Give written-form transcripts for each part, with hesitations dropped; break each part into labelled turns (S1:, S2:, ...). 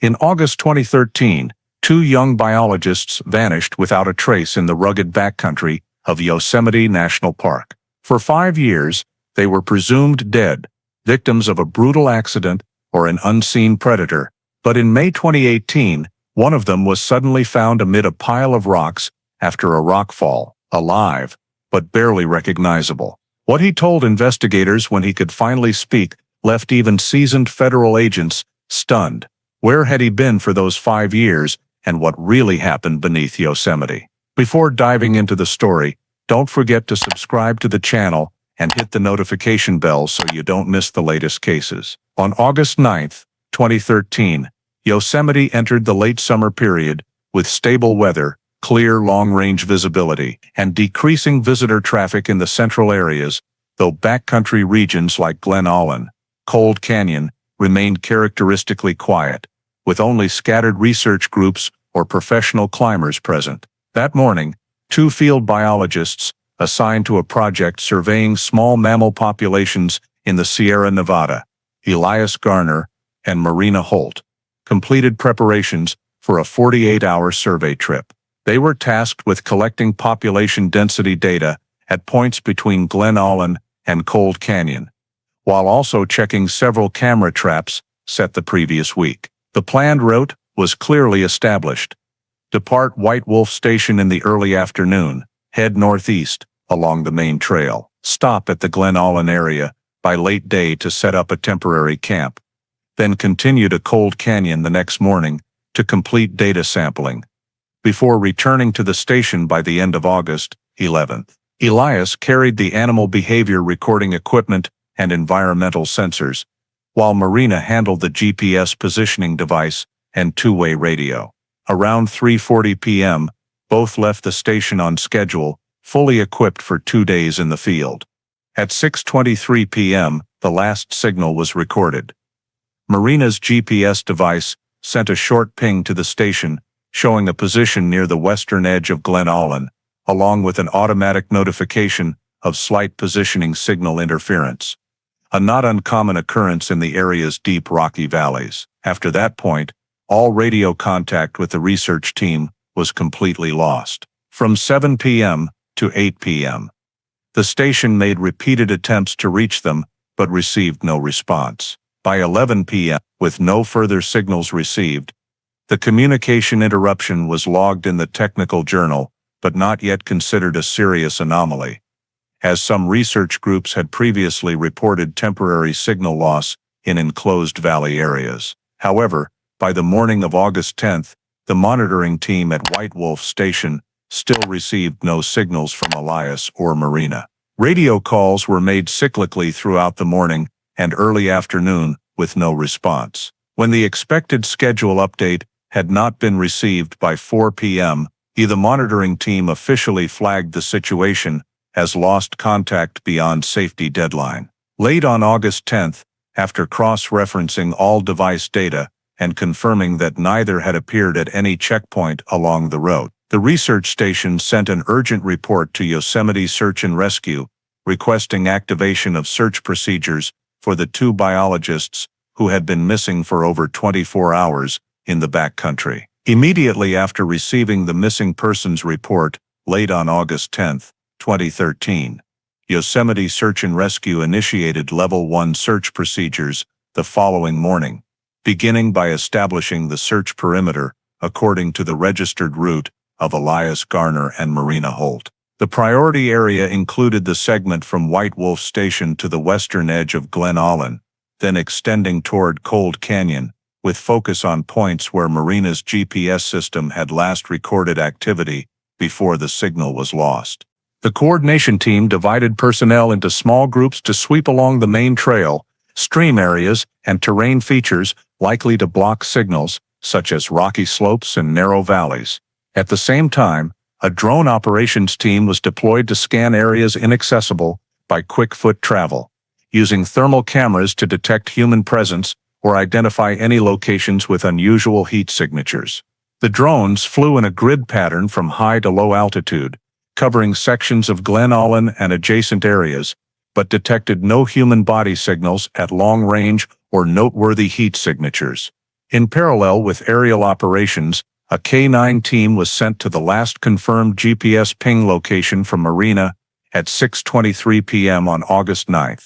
S1: In August 2013, two young biologists vanished without a trace in the rugged backcountry of Yosemite National Park. For 5 years, they were presumed dead, victims of a brutal accident or an unseen predator. But in May 2018, one of them was suddenly found amid a pile of rocks after a rockfall, alive, but barely recognizable. What he told investigators when he could finally speak left even seasoned federal agents stunned. Where had he been for those 5 years, and what really happened beneath Yosemite? Before diving into the story, don't forget to subscribe to the channel and hit the notification bell so you don't miss the latest cases. On August 9, 2013, Yosemite entered the late summer period with stable weather, clear long-range visibility, and decreasing visitor traffic in the central areas, though backcountry regions like Glen Allen, Cold Canyon, remained characteristically quiet, with only scattered research groups or professional climbers present. That morning, two field biologists, assigned to a project surveying small mammal populations in the Sierra Nevada, Elias Garner and Marina Holt, completed preparations for a 48-hour survey trip. They were tasked with collecting population density data at points between Glen Allen and Cold Canyon, while also checking several camera traps set the previous week. The planned route was clearly established. Depart White Wolf Station in the early afternoon, head northeast along the main trail, stop at the Glen Allen area by late day to set up a temporary camp, then continue to Cold Canyon the next morning to complete data sampling, before returning to the station by the end of August 11th. Elias carried the animal behavior recording equipment and environmental sensors, while Marina handled the GPS positioning device and two-way radio. Around 3:40 p.m., both left the station on schedule, fully equipped for 2 days in the field. At 6:23 p.m., the last signal was recorded. Marina's GPS device sent a short ping to the station, showing a position near the western edge of Glen Allen, along with an automatic notification of slight positioning signal interference, a not uncommon occurrence in the area's deep rocky valleys. After that point, all radio contact with the research team was completely lost. From 7 p.m. to 8 p.m., the station made repeated attempts to reach them, but received no response. By 11 p.m., with no further signals received, the communication interruption was logged in the technical journal, but not yet considered a serious anomaly, as some research groups had previously reported temporary signal loss in enclosed valley areas. However, by the morning of August 10th, the monitoring team at White Wolf Station still received no signals from Elias or Marina. Radio calls were made cyclically throughout the morning and early afternoon with no response. When the expected schedule update had not been received by 4 p.m., the monitoring team officially flagged the situation as lost contact beyond safety deadline. Late on August 10th, after cross-referencing all device data and confirming that neither had appeared at any checkpoint along the route, the research station sent an urgent report to Yosemite Search and Rescue, requesting activation of search procedures for the two biologists who had been missing for over 24 hours in the backcountry. Immediately after receiving the missing persons report, late on August 10, 2013, Yosemite Search and Rescue initiated Level 1 search procedures the following morning, beginning by establishing the search perimeter according to the registered route of Elias Garner and Marina Holt. The priority area included the segment from White Wolf Station to the western edge of Glen Allen, then extending toward Cold Canyon, with focus on points where Marina's GPS system had last recorded activity before the signal was lost. The coordination team divided personnel into small groups to sweep along the main trail, stream areas, and terrain features likely to block signals, such as rocky slopes and narrow valleys. At the same time, a drone operations team was deployed to scan areas inaccessible by quick foot travel, using thermal cameras to detect human presence or identify any locations with unusual heat signatures. The drones flew in a grid pattern from high to low altitude, covering sections of Glen Allen and adjacent areas, but detected no human body signals at long range or noteworthy heat signatures. In parallel with aerial operations, a K-9 team was sent to the last confirmed GPS ping location from Marina at 6:23 p.m. on August 9.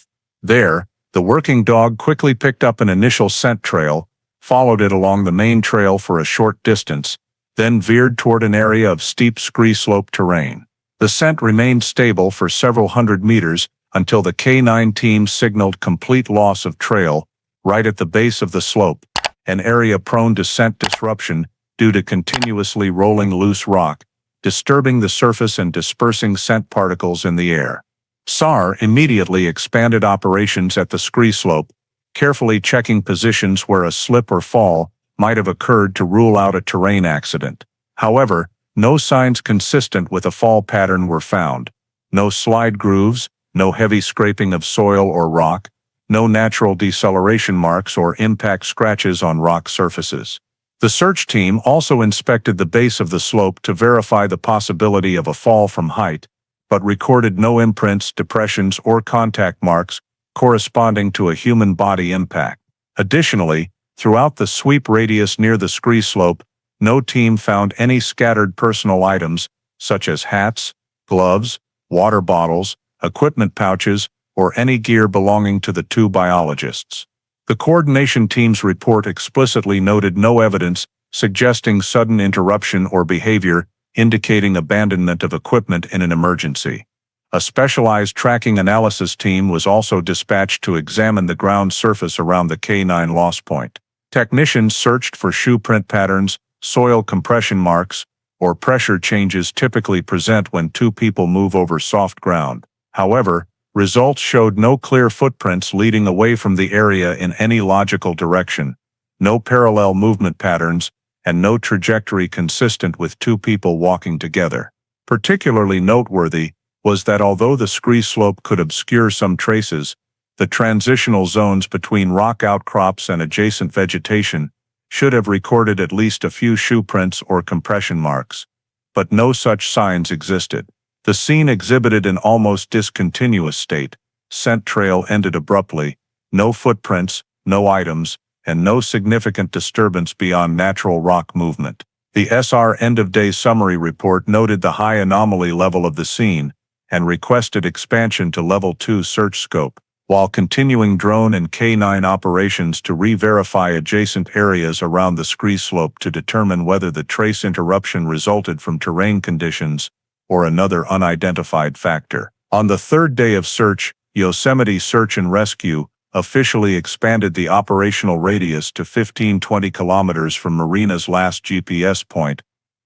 S1: There, the working dog quickly picked up an initial scent trail, followed it along the main trail for a short distance, then veered toward an area of steep scree slope terrain. The scent remained stable for several hundred meters until the K-9 team signaled complete loss of trail right at the base of the slope, an area prone to scent disruption due to continuously rolling loose rock, disturbing the surface and dispersing scent particles in the air. SAR immediately expanded operations at the scree slope, carefully checking positions where a slip or fall might have occurred to rule out a terrain accident. However, no signs consistent with a fall pattern were found. No slide grooves, no heavy scraping of soil or rock, no natural deceleration marks or impact scratches on rock surfaces. The search team also inspected the base of the slope to verify the possibility of a fall from height, but recorded no imprints, depressions, or contact marks corresponding to a human body impact. Additionally, throughout the sweep radius near the scree slope, no team found any scattered personal items, such as hats, gloves, water bottles, equipment pouches, or any gear belonging to the two biologists. The coordination team's report explicitly noted no evidence suggesting sudden interruption or behavior indicating abandonment of equipment in an emergency. A specialized tracking analysis team was also dispatched to examine the ground surface around the K-9 loss point. Technicians searched for shoe print patterns, soil compression marks, or pressure changes typically present when two people move over soft ground. However, results showed no clear footprints leading away from the area in any logical direction, no parallel movement patterns, and no trajectory consistent with two people walking together. Particularly noteworthy was that although the scree slope could obscure some traces, the transitional zones between rock outcrops and adjacent vegetation should have recorded at least a few shoe prints or compression marks. But no such signs existed. The scene exhibited an almost discontinuous state. Scent trail ended abruptly, no footprints, no items, and no significant disturbance beyond natural rock movement. The SR end-of-day summary report noted the high anomaly level of the scene and requested expansion to Level 2 search scope, while continuing drone and K-9 operations to re-verify adjacent areas around the scree slope to determine whether the trace interruption resulted from terrain conditions or another unidentified factor. On the third day of search, Yosemite Search and Rescue officially expanded the operational radius to 15-20 kilometers from Marina's last GPS point,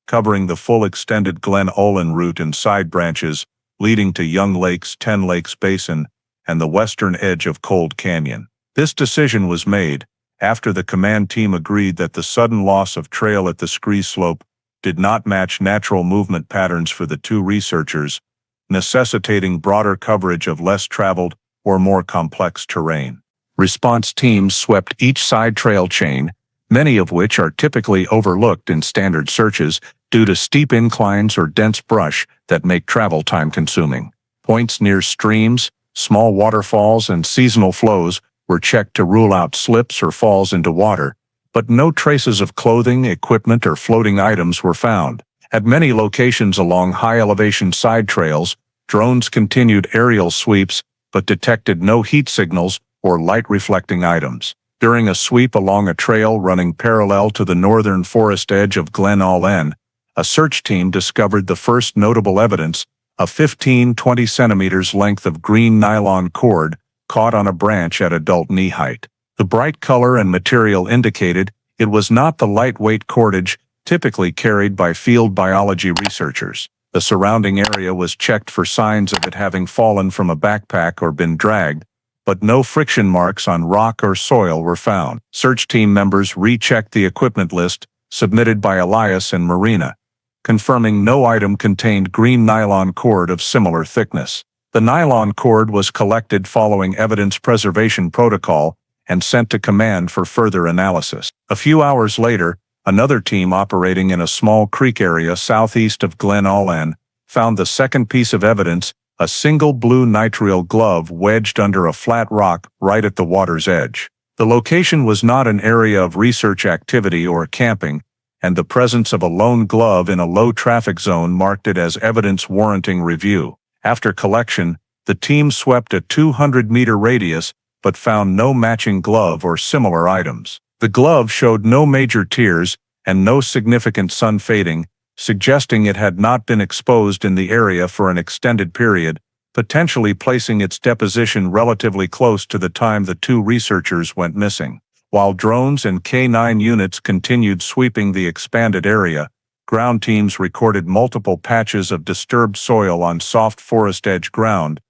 S1: covering the full extended Glen Olin route and side branches leading to Young Lake's 10 Lakes Basin and the western edge of Cold Canyon. This decision was made after the command team agreed that the sudden loss of trail at the scree slope did not match natural movement patterns for the two researchers, necessitating broader coverage of less traveled or more complex terrain. Response teams swept each side trail chain, many of which are typically overlooked in standard searches due to steep inclines or dense brush that make travel time consuming. Points near streams, small waterfalls, and seasonal flows were checked to rule out slips or falls into water, but no traces of clothing, equipment, or floating items were found. At many locations along high-elevation side trails, drones continued aerial sweeps but detected no heat signals or light-reflecting items. During a sweep along a trail running parallel to the northern forest edge of Glen Olin, a search team discovered the first notable evidence, a 15-20 centimeters length of green nylon cord caught on a branch at adult knee height. The bright color and material indicated it was not the lightweight cordage typically carried by field biology researchers. The surrounding area was checked for signs of it having fallen from a backpack or been dragged, but no friction marks on rock or soil were found. Search team members rechecked the equipment list submitted by Elias and Marina, confirming no item contained green nylon cord of similar thickness. The nylon cord was collected following evidence preservation protocol and sent to command for further analysis. A few hours later, another team operating in a small creek area southeast of Glen Olin found the second piece of evidence, a single blue nitrile glove wedged under a flat rock right at the water's edge. The location was not an area of research activity or camping, and the presence of a lone glove in a low-traffic zone marked it as evidence warranting review. After collection, the team swept a 200-meter radius but found no matching glove or similar items. The glove showed no major tears and no significant sun fading, suggesting it had not been exposed in the area for an extended period, potentially placing its deposition relatively close to the time the two researchers went missing. While drones and K9 units continued sweeping the expanded area, ground teams recorded multiple patches of disturbed soil on soft forest edge ground,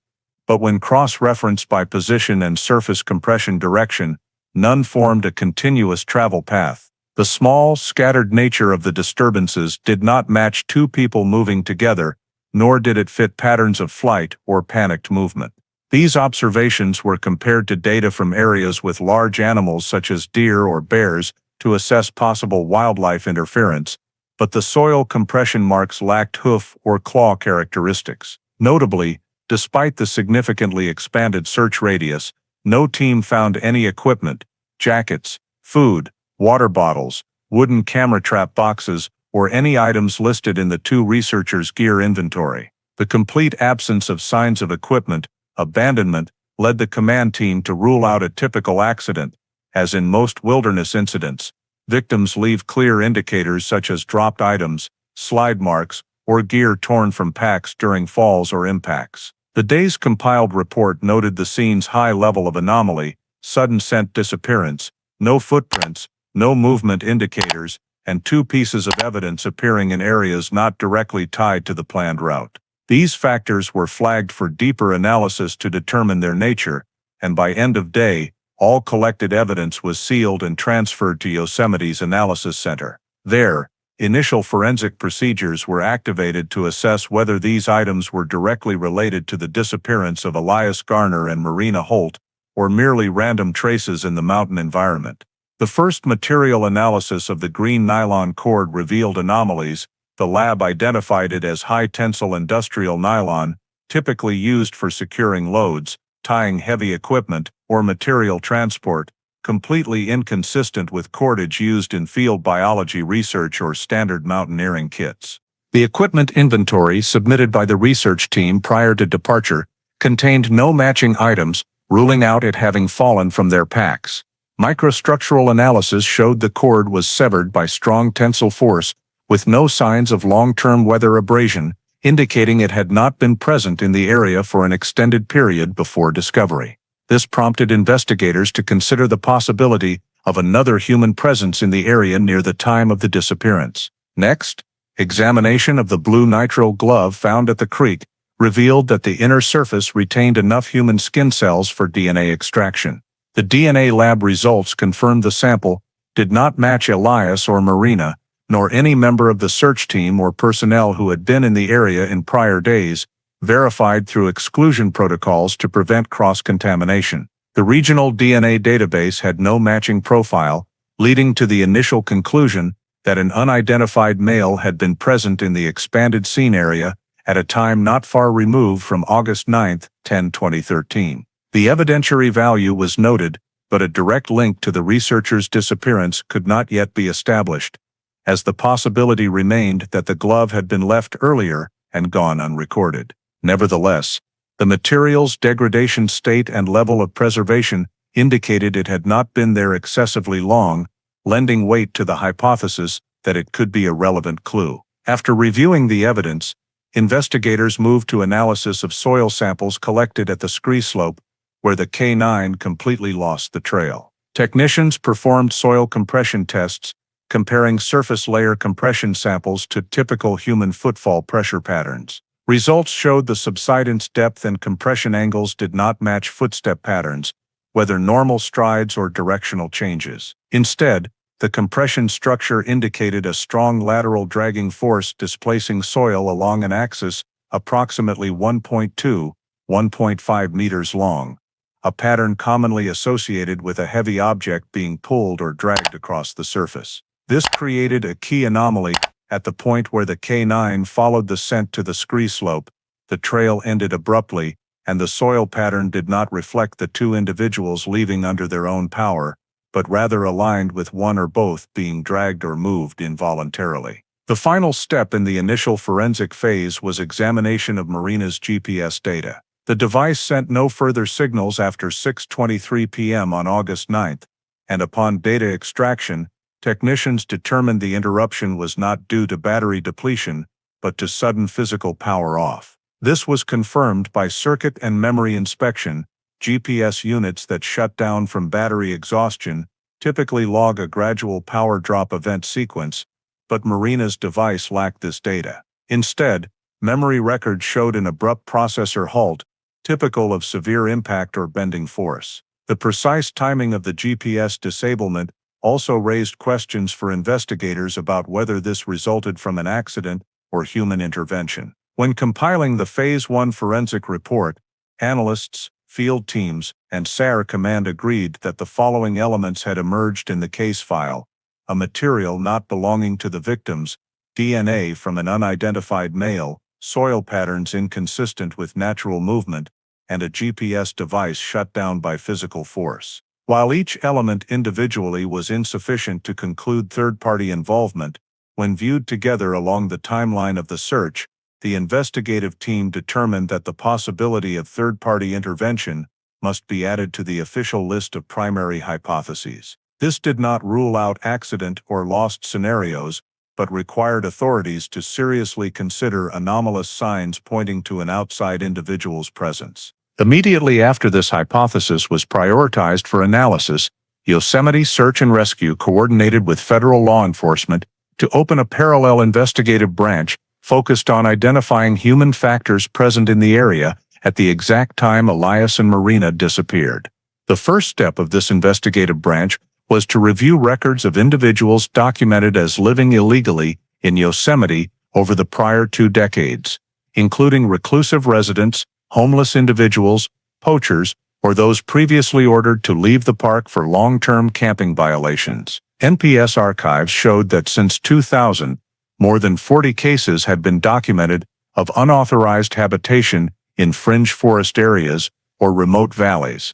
S1: but when cross-referenced by position and surface compression direction, none formed a continuous travel path. The small, scattered nature of the disturbances did not match two people moving together, nor did it fit patterns of flight or panicked movement. These observations were compared to data from areas with large animals such as deer or bears to assess possible wildlife interference, but the soil compression marks lacked hoof or claw characteristics. Notably, despite the significantly expanded search radius, no team found any equipment, jackets, food, water bottles, wooden camera trap boxes, or any items listed in the two researchers' gear inventory. The complete absence of signs of equipment abandonment led the command team to rule out a typical accident. As in most wilderness incidents, victims leave clear indicators such as dropped items, slide marks, or gear torn from packs during falls or impacts. The day's compiled report noted the scene's high level of anomaly, sudden scent disappearance, no footprints, no movement indicators, and two pieces of evidence appearing in areas not directly tied to the planned route. These factors were flagged for deeper analysis to determine their nature, and by end of day, all collected evidence was sealed and transferred to Yosemite's Analysis Center. There, initial forensic procedures were activated to assess whether these items were directly related to the disappearance of Elias Garner and Marina Holt, or merely random traces in the mountain environment. The first material analysis of the green nylon cord revealed anomalies. The lab identified it as high-tensile industrial nylon, typically used for securing loads, tying heavy equipment, or material transport, completely inconsistent with cordage used in field biology research or standard mountaineering kits. The equipment inventory submitted by the research team prior to departure contained no matching items, ruling out it having fallen from their packs. Microstructural analysis showed the cord was severed by strong tensile force, with no signs of long-term weather abrasion, indicating it had not been present in the area for an extended period before discovery. This prompted investigators to consider the possibility of another human presence in the area near the time of the disappearance. Next, examination of the blue nitrile glove found at the creek revealed that the inner surface retained enough human skin cells for DNA extraction. The DNA lab results confirmed the sample did not match Elias or Marina, nor any member of the search team or personnel who had been in the area in prior days, verified through exclusion protocols to prevent cross-contamination. The regional DNA database had no matching profile, leading to the initial conclusion that an unidentified male had been present in the expanded scene area at a time not far removed from August 9, 2013. The evidentiary value was noted, but a direct link to the researcher's disappearance could not yet be established, as the possibility remained that the glove had been left earlier and gone unrecorded. Nevertheless, the material's degradation state and level of preservation indicated it had not been there excessively long, lending weight to the hypothesis that it could be a relevant clue. After reviewing the evidence, investigators moved to analysis of soil samples collected at the scree slope, where the K9 completely lost the trail. Technicians performed soil compression tests, comparing surface layer compression samples to typical human footfall pressure patterns. Results showed the subsidence depth and compression angles did not match footstep patterns, whether normal strides or directional changes. Instead, the compression structure indicated a strong lateral dragging force displacing soil along an axis approximately 1.2–1.5 meters long, a pattern commonly associated with a heavy object being pulled or dragged across the surface. This created a key anomaly. At the point where the K9 followed the scent to the scree slope, the trail ended abruptly, and the soil pattern did not reflect the two individuals leaving under their own power, but rather aligned with one or both being dragged or moved involuntarily. The final step in the initial forensic phase was examination of Marina's GPS data. The device sent no further signals after 6:23 p.m. on August 9th, and upon data extraction, technicians determined the interruption was not due to battery depletion, but to sudden physical power off. This was confirmed by circuit and memory inspection. GPS units that shut down from battery exhaustion typically log a gradual power drop event sequence, but Marina's device lacked this data. Instead, memory records showed an abrupt processor halt, typical of severe impact or bending force. The precise timing of the GPS disablement also raised questions for investigators about whether this resulted from an accident or human intervention. When compiling the Phase 1 forensic report, analysts, field teams, and SAR Command agreed that the following elements had emerged in the case file: a material not belonging to the victims, DNA from an unidentified male, soil patterns inconsistent with natural movement, and a GPS device shut down by physical force. While each element individually was insufficient to conclude third-party involvement, when viewed together along the timeline of the search, the investigative team determined that the possibility of third-party intervention must be added to the official list of primary hypotheses. This did not rule out accident or lost scenarios, but required authorities to seriously consider anomalous signs pointing to an outside individual's presence. Immediately after this hypothesis was prioritized for analysis, Yosemite Search and Rescue coordinated with federal law enforcement to open a parallel investigative branch focused on identifying human factors present in the area at the exact time Elias and Marina disappeared. The first step of this investigative branch was to review records of individuals documented as living illegally in Yosemite over the prior 2 decades, including reclusive residents, homeless individuals, poachers, or those previously ordered to leave the park for long-term camping violations. NPS archives showed that since 2000, more than 40 cases had been documented of unauthorized habitation in fringe forest areas or remote valleys.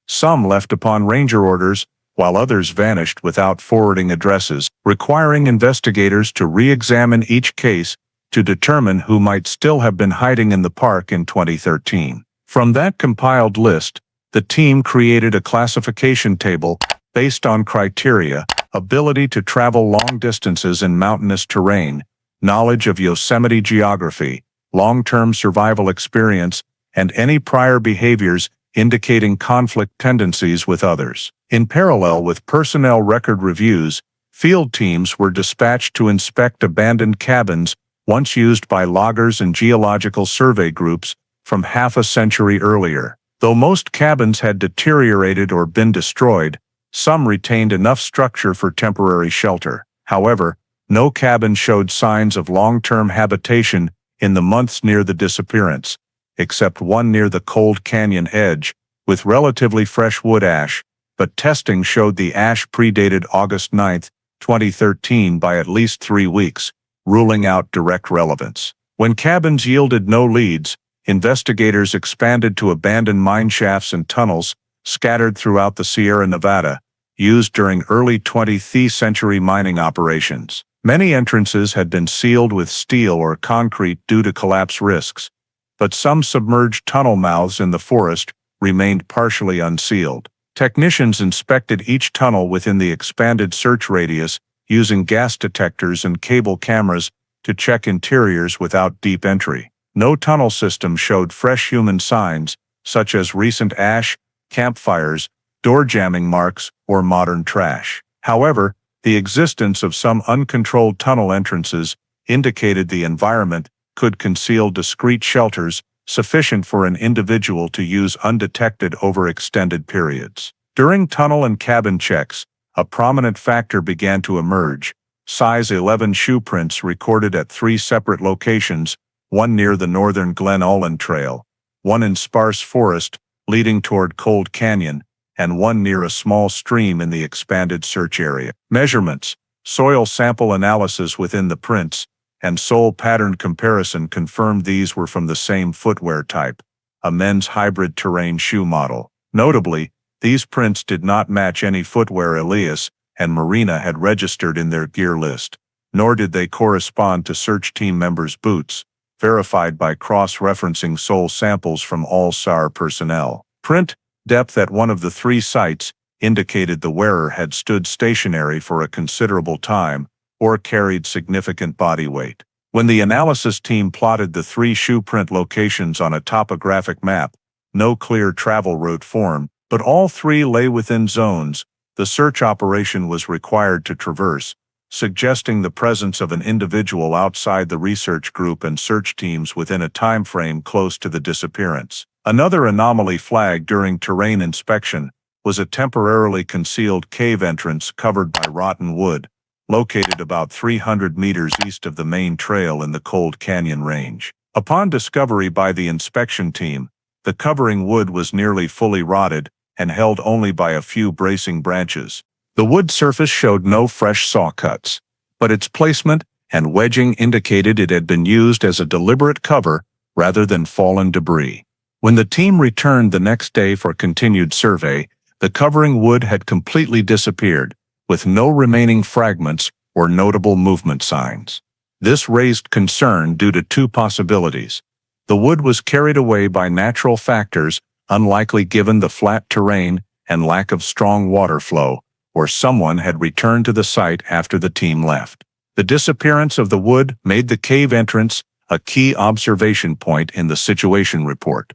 S1: Some left upon ranger orders, while others vanished without forwarding addresses, requiring investigators to re-examine each case to determine who might still have been hiding in the park in 2013. From that compiled list, the team created a classification table based on criteria: ability to travel long distances in mountainous terrain, knowledge of Yosemite geography, long-term survival experience, and any prior behaviors indicating conflict tendencies with others. In parallel with personnel record reviews, field teams were dispatched to inspect abandoned cabins once used by loggers and geological survey groups from half a century earlier. Though most cabins had deteriorated or been destroyed, some retained enough structure for temporary shelter. However, no cabin showed signs of long-term habitation in the months near the disappearance, except one near the Cold Canyon edge, with relatively fresh wood ash, but testing showed the ash predated August 9, 2013 by at least 3 weeks, ruling out direct relevance. When cabins yielded no leads, investigators expanded to abandoned mine shafts and tunnels scattered throughout the Sierra Nevada, used during early 20th century mining operations. Many entrances had been sealed with steel or concrete due to collapse risks, but some submerged tunnel mouths in the forest remained partially unsealed. Technicians inspected each tunnel within the expanded search radius using gas detectors and cable cameras to check interiors without deep entry. No tunnel system showed fresh human signs, such as recent ash, campfires, door jamming marks, or modern trash. However, the existence of some uncontrolled tunnel entrances indicated the environment could conceal discrete shelters sufficient for an individual to use undetected over extended periods. During tunnel and cabin checks, a prominent factor began to emerge: size 11 shoe prints recorded at 3 separate locations, one near the northern Glen Ullin Trail, one in sparse forest leading toward Cold Canyon, and one near a small stream in the expanded search area. Measurements, soil sample analysis within the prints, and sole pattern comparison confirmed these were from the same footwear type, a men's hybrid terrain shoe model. Notably, These prints did not match any footwear Elias and Marina had registered in their gear list, nor did they correspond to search team members' boots, verified by cross-referencing sole samples from all SAR personnel. Print depth at one of the three sites indicated the wearer had stood stationary for a considerable time or carried significant body weight. When the analysis team plotted the three shoe print locations on a topographic map, no clear travel route formed, but all three lay within zones the search operation was required to traverse, suggesting the presence of an individual outside the research group and search teams within a time frame close to the disappearance. Another anomaly flagged during terrain inspection was a temporarily concealed cave entrance covered by rotten wood, located about 300 meters east of the main trail in the Cold Canyon Range. Upon discovery by the inspection team, the covering wood was nearly fully rotted and held only by a few bracing branches. The wood surface showed no fresh saw cuts, but its placement and wedging indicated it had been used as a deliberate cover rather than fallen debris. When the team returned the next day for continued survey, the covering wood had completely disappeared, with no remaining fragments or notable movement signs. This raised concern due to two possibilities. The wood was carried away by natural factors unlikely given the flat terrain and lack of strong water flow, or someone had returned to the site after the team left. The disappearance of the wood made the cave entrance a key observation point in the situation report.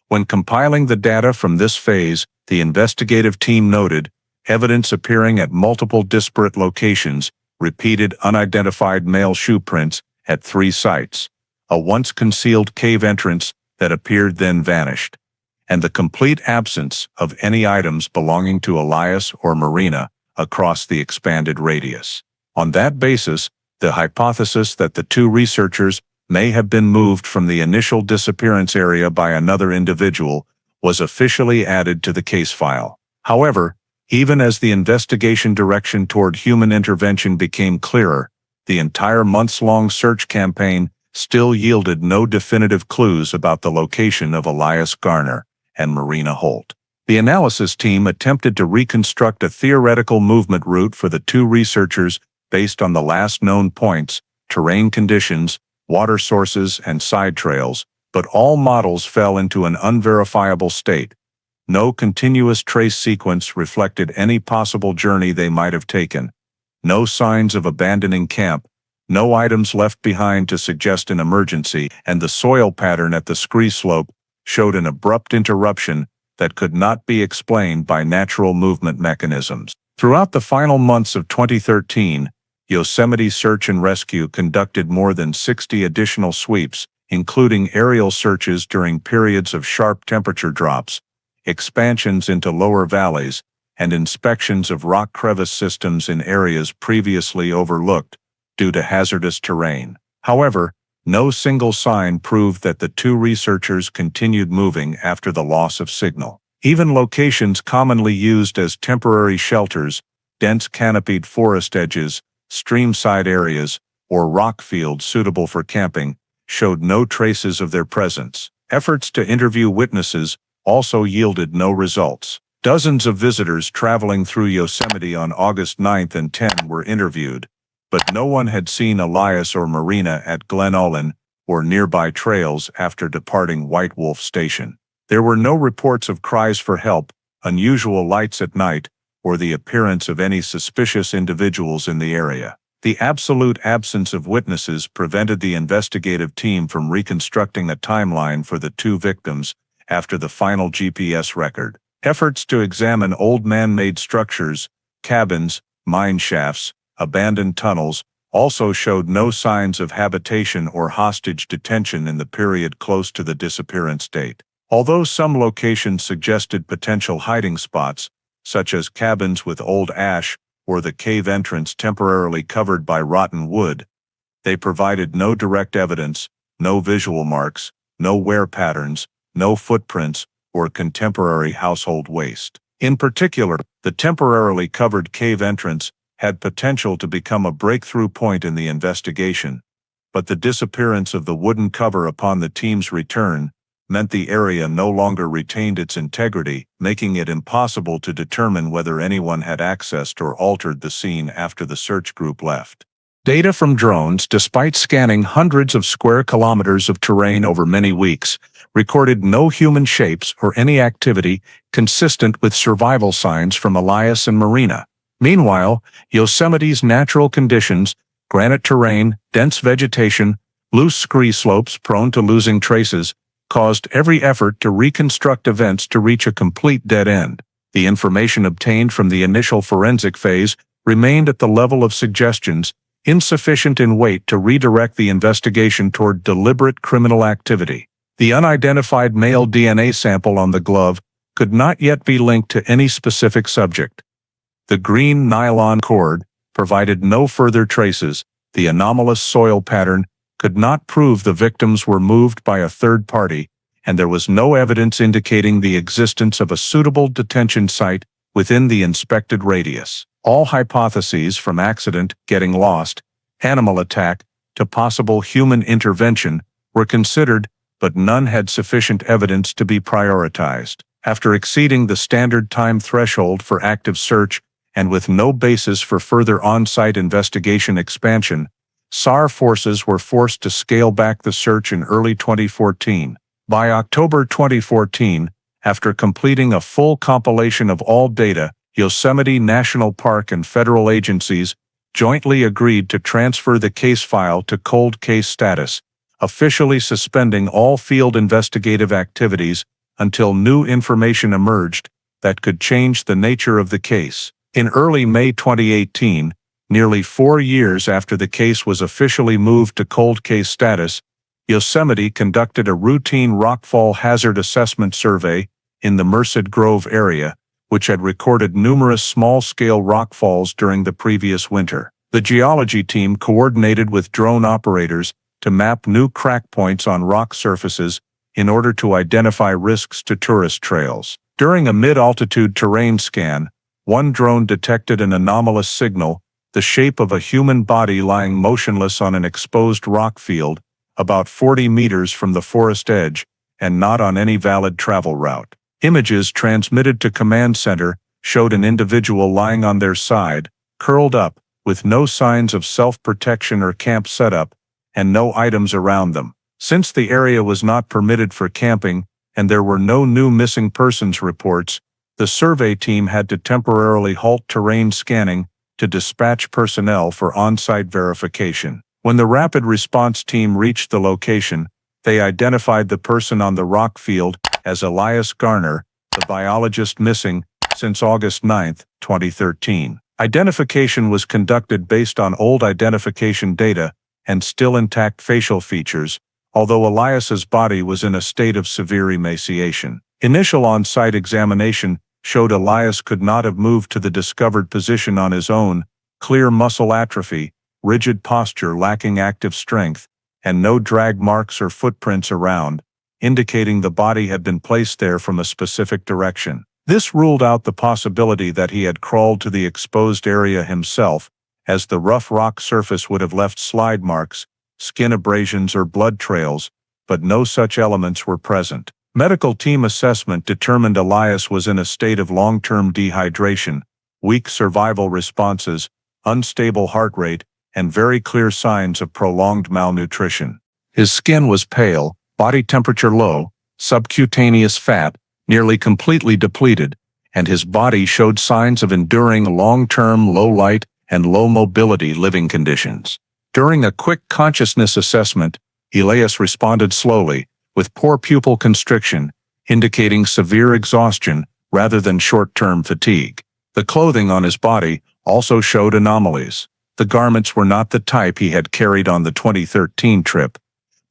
S1: When compiling the data from this phase, the investigative team noted evidence appearing at multiple disparate locations, repeated unidentified male shoe prints at three sites, a once concealed cave entrance that appeared then vanished, and the complete absence of any items belonging to Elias or Marina across the expanded radius. On that basis, the hypothesis that the two researchers may have been moved from the initial disappearance area by another individual was officially added to the case file. However, even as the investigation direction toward human intervention became clearer, the entire months-long search campaign still yielded no definitive clues about the location of Elias Garner and Marina Holt. The analysis team attempted to reconstruct a theoretical movement route for the two researchers based on the last known points, terrain conditions, water sources, and side trails, but all models fell into an unverifiable state. No continuous trace sequence reflected any possible journey they might have taken. No signs of abandoning camp, no items left behind to suggest an emergency, and the soil pattern at the scree slope showed an abrupt interruption that could not be explained by natural movement mechanisms. Throughout the final months of 2013, Yosemite Search and Rescue conducted more than 60 additional sweeps, including aerial searches during periods of sharp temperature drops, expansions into lower valleys, and inspections of rock crevice systems in areas previously overlooked due to hazardous terrain. However, no single sign proved that the two researchers continued moving after the loss of signal. Even locations commonly used as temporary shelters, dense canopied forest edges, streamside areas, or rock fields suitable for camping, showed no traces of their presence. Efforts to interview witnesses also yielded no results. Dozens of visitors traveling through Yosemite on August 9 and 10 were interviewed, but no one had seen Elias or Marina at Glen Ullin or nearby trails after departing White Wolf Station. There were no reports of cries for help, unusual lights at night, or the appearance of any suspicious individuals in the area. The absolute absence of witnesses prevented the investigative team from reconstructing a timeline for the two victims after the final GPS record. Efforts to examine old man-made structures, cabins, mine shafts, abandoned tunnels, also showed no signs of habitation or hostage detention in the period close to the disappearance date. Although some locations suggested potential hiding spots, such as cabins with old ash or the cave entrance temporarily covered by rotten wood, they provided no direct evidence, no visual marks, no wear patterns, no footprints, or contemporary household waste. In particular, the temporarily covered cave entrance had potential to become a breakthrough point in the investigation, but the disappearance of the wooden cover upon the team's return meant the area no longer retained its integrity, making it impossible to determine whether anyone had accessed or altered the scene after the search group left. Data from drones, despite scanning hundreds of square kilometers of terrain over many weeks, recorded no human shapes or any activity consistent with survival signs from Elias and Marina. Meanwhile, Yosemite's natural conditions, granite terrain, dense vegetation, loose scree slopes prone to losing traces, caused every effort to reconstruct events to reach a complete dead end. The information obtained from the initial forensic phase remained at the level of suggestions, insufficient in weight to redirect the investigation toward deliberate criminal activity. The unidentified male DNA sample on the glove could not yet be linked to any specific subject. The green nylon cord provided no further traces. The anomalous soil pattern could not prove the victims were moved by a third party, and there was no evidence indicating the existence of a suitable detention site within the inspected radius. All hypotheses from accident, getting lost, animal attack, to possible human intervention were considered, but none had sufficient evidence to be prioritized. After exceeding the standard time threshold for active search and with no basis for further on-site investigation expansion, SAR forces were forced to scale back the search in early 2014. By October 2014, after completing a full compilation of all data, Yosemite National Park and federal agencies jointly agreed to transfer the case file to cold case status, officially suspending all field investigative activities until new information emerged that could change the nature of the case. In early May 2018, nearly 4 years after the case was officially moved to cold case status, Yosemite conducted a routine rockfall hazard assessment survey in the Merced Grove area, which had recorded numerous small-scale rockfalls during the previous winter. The geology team coordinated with drone operators to map new crack points on rock surfaces in order to identify risks to tourist trails. During a mid-altitude terrain scan, one drone detected an anomalous signal, the shape of a human body lying motionless on an exposed rock field, about 40 meters from the forest edge, and not on any valid travel route. Images transmitted to Command Center showed an individual lying on their side, curled up, with no signs of self-protection or camp setup, and no items around them. Since the area was not permitted for camping, and there were no new missing persons reports, the survey team had to temporarily halt terrain scanning to dispatch personnel for on-site verification. When the rapid response team reached the location, they identified the person on the rock field as Elias Garner, the biologist missing since August 9, 2013. Identification was conducted based on old identification data and still intact facial features, although Elias's body was in a state of severe emaciation. Initial on-site examination showed Elias could not have moved to the discovered position on his own, clear muscle atrophy, rigid posture lacking active strength, and no drag marks or footprints around, indicating the body had been placed there from a specific direction. This ruled out the possibility that he had crawled to the exposed area himself, as the rough rock surface would have left slide marks, skin abrasions or blood trails, but no such elements were present. Medical team assessment determined Elias was in a state of long-term dehydration, weak survival responses, unstable heart rate, and very clear signs of prolonged malnutrition. His skin was pale, body temperature low, subcutaneous fat nearly completely depleted, and his body showed signs of enduring long-term low light and low mobility living conditions. During a quick consciousness assessment, Elias responded slowly, with poor pupil constriction, indicating severe exhaustion rather than short-term fatigue. The clothing on his body also showed anomalies. The garments were not the type he had carried on the 2013 trip,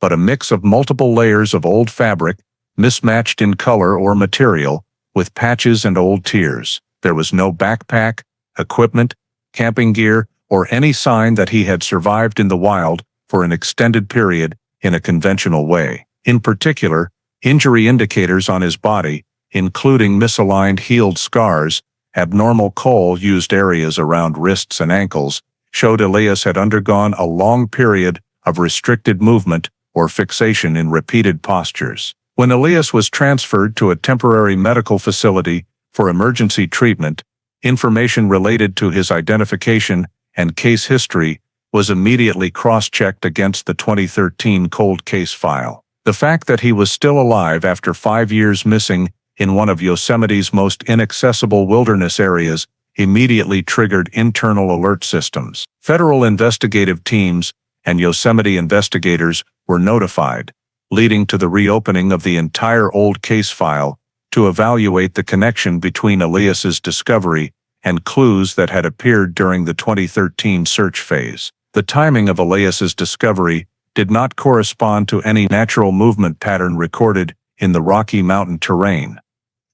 S1: but a mix of multiple layers of old fabric, mismatched in color or material, with patches and old tears. There was no backpack, equipment, camping gear, or any sign that he had survived in the wild for an extended period in a conventional way. In particular, injury indicators on his body, including misaligned healed scars, abnormal coal-used areas around wrists and ankles, showed Elias had undergone a long period of restricted movement or fixation in repeated postures. When Elias was transferred to a temporary medical facility for emergency treatment, information related to his identification and case history was immediately cross-checked against the 2013 cold case file. The fact that he was still alive after 5 years missing in one of Yosemite's most inaccessible wilderness areas immediately triggered internal alert systems. Federal investigative teams and Yosemite investigators were notified, leading to the reopening of the entire old case file to evaluate the connection between Elias's discovery and clues that had appeared during the 2013 search phase. The timing of Elias's discovery did not correspond to any natural movement pattern recorded in the Rocky Mountain terrain.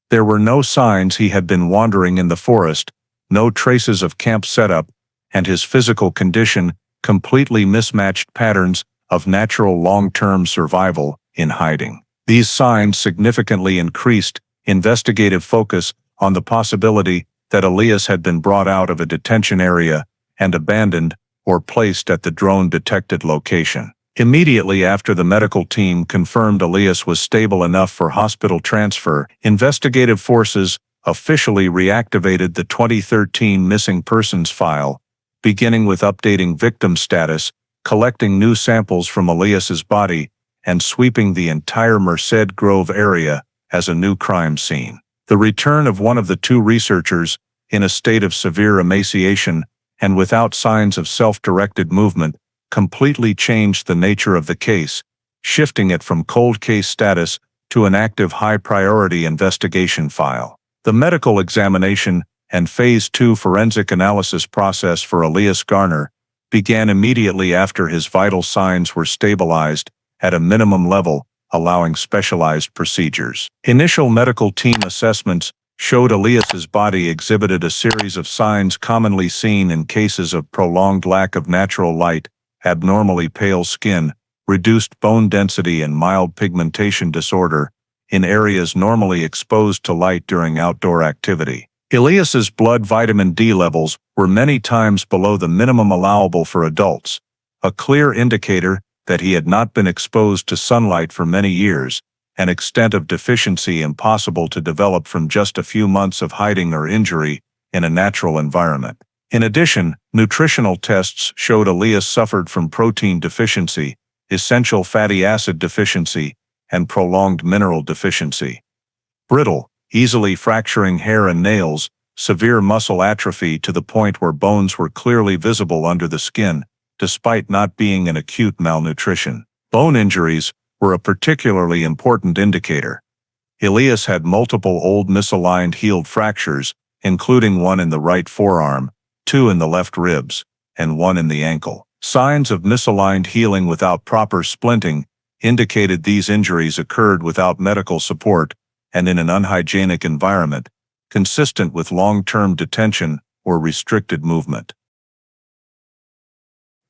S1: There were no signs he had been wandering in the forest, no traces of camp setup, and his physical condition completely mismatched patterns of natural long-term survival in hiding. These signs significantly increased investigative focus on the possibility that Elias had been brought out of a detention area and abandoned or placed at the drone-detected location. Immediately after the medical team confirmed Elias was stable enough for hospital transfer, investigative forces officially reactivated the 2013 missing persons file, beginning with updating victim status, collecting new samples from Elias's body, and sweeping the entire Merced Grove area as a new crime scene. The return of one of the two researchers, in a state of severe emaciation and without signs of self-directed movement, completely changed the nature of the case, shifting it from cold case status to an active high-priority investigation file. The medical examination and Phase 2 forensic analysis process for Elias Garner began immediately after his vital signs were stabilized at a minimum level, allowing specialized procedures. Initial medical team assessments showed Elias's body exhibited a series of signs commonly seen in cases of prolonged lack of natural light: abnormally pale skin, reduced bone density, and mild pigmentation disorder in areas normally exposed to light during outdoor activity. Elias's blood vitamin D levels were many times below the minimum allowable for adults, a clear indicator that he had not been exposed to sunlight for many years, an extent of deficiency impossible to develop from just a few months of hiding or injury in a natural environment. In addition, nutritional tests showed Elias suffered from protein deficiency, essential fatty acid deficiency, and prolonged mineral deficiency. Brittle, easily fracturing hair and nails, severe muscle atrophy to the point where bones were clearly visible under the skin, despite not being an acute malnutrition. Bone injuries were a particularly important indicator. Elias had multiple old misaligned healed fractures, including one in the right forearm, 2 in the left ribs, and 1 in the ankle. Signs of misaligned healing without proper splinting indicated these injuries occurred without medical support and in an unhygienic environment, consistent with long-term detention or restricted movement.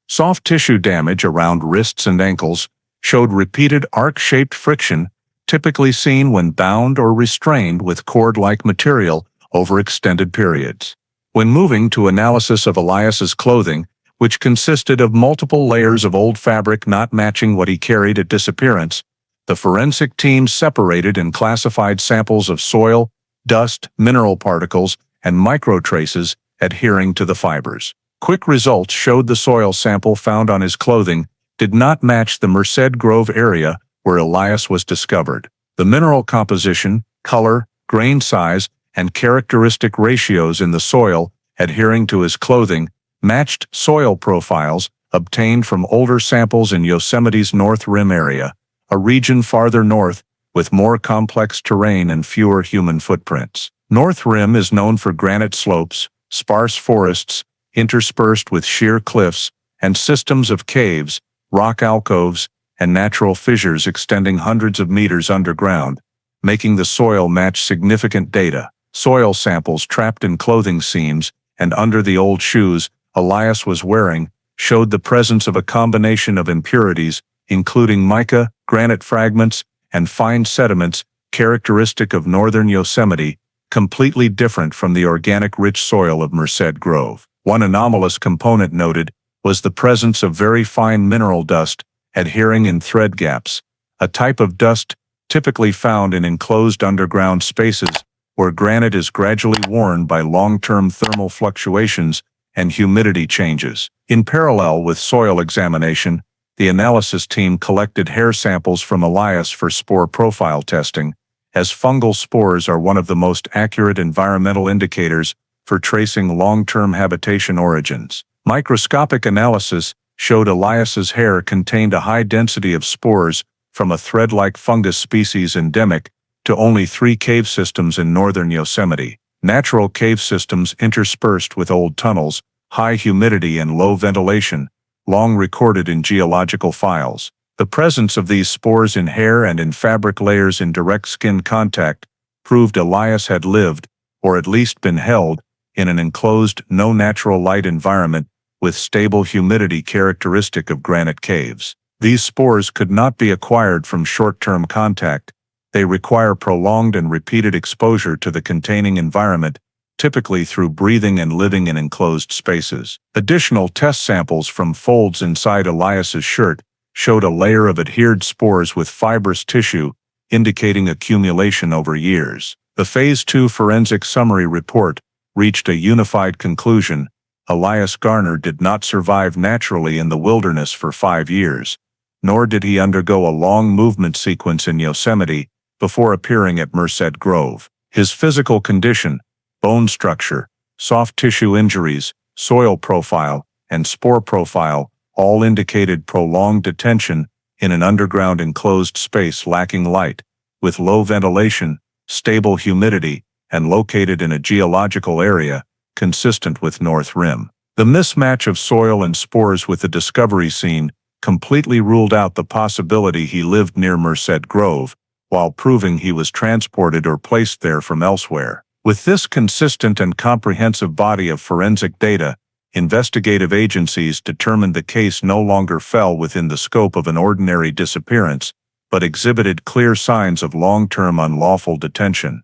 S1: Soft tissue damage around wrists and ankles showed repeated arc-shaped friction, typically seen when bound or restrained with cord-like material over extended periods. When moving to analysis of Elias's clothing, which consisted of multiple layers of old fabric not matching what he carried at disappearance, the forensic team separated and classified samples of soil, dust, mineral particles, and microtraces adhering to the fibers. Quick results showed the soil sample found on his clothing did not match the Merced Grove area where Elias was discovered. The mineral composition, color, grain size, and characteristic ratios in the soil adhering to his clothing matched soil profiles obtained from older samples in Yosemite's North Rim area, a region farther north with more complex terrain and fewer human footprints. North Rim is known for granite slopes, sparse forests, interspersed with sheer cliffs, and systems of caves, rock alcoves, and natural fissures extending hundreds of meters underground, making the soil match significant data. Soil samples trapped in clothing seams and under the old shoes Elias was wearing showed the presence of a combination of impurities, including mica, granite fragments, and fine sediments characteristic of northern Yosemite, completely different from the organic rich soil of Merced Grove. One anomalous component noted was the presence of very fine mineral dust adhering in thread gaps, a type of dust typically found in enclosed underground spaces where granite is gradually worn by long-term thermal fluctuations and humidity changes. In parallel with soil examination, the analysis team collected hair samples from Elias for spore profile testing, as fungal spores are one of the most accurate environmental indicators for tracing long-term habitation origins. Microscopic analysis showed Elias's hair contained a high density of spores from a thread-like fungus species endemic to only 3 cave systems in northern Yosemite. Natural cave systems interspersed with old tunnels, high humidity and low ventilation, long recorded in geological files. The presence of these spores in hair and in fabric layers in direct skin contact proved Elias had lived, or at least been held, in an enclosed, no natural light environment with stable humidity characteristic of granite caves. These spores could not be acquired from short-term contact. They require prolonged and repeated exposure to the containing environment, typically through breathing and living in enclosed spaces. Additional test samples from folds inside Elias's shirt showed a layer of adhered spores with fibrous tissue, indicating accumulation over years. The Phase 2 forensic summary report reached a unified conclusion. Elias Garner did not survive naturally in the wilderness for 5 years, nor did he undergo a long movement sequence in Yosemite before appearing at Merced Grove. His physical condition, bone structure, soft tissue injuries, soil profile, and spore profile all indicated prolonged detention in an underground enclosed space lacking light, with low ventilation, stable humidity, and located in a geological area consistent with North Rim. The mismatch of soil and spores with the discovery scene completely ruled out the possibility he lived near Merced Grove, while proving he was transported or placed there from elsewhere. With this consistent and comprehensive body of forensic data, investigative agencies determined the case no longer fell within the scope of an ordinary disappearance, but exhibited clear signs of long-term unlawful detention.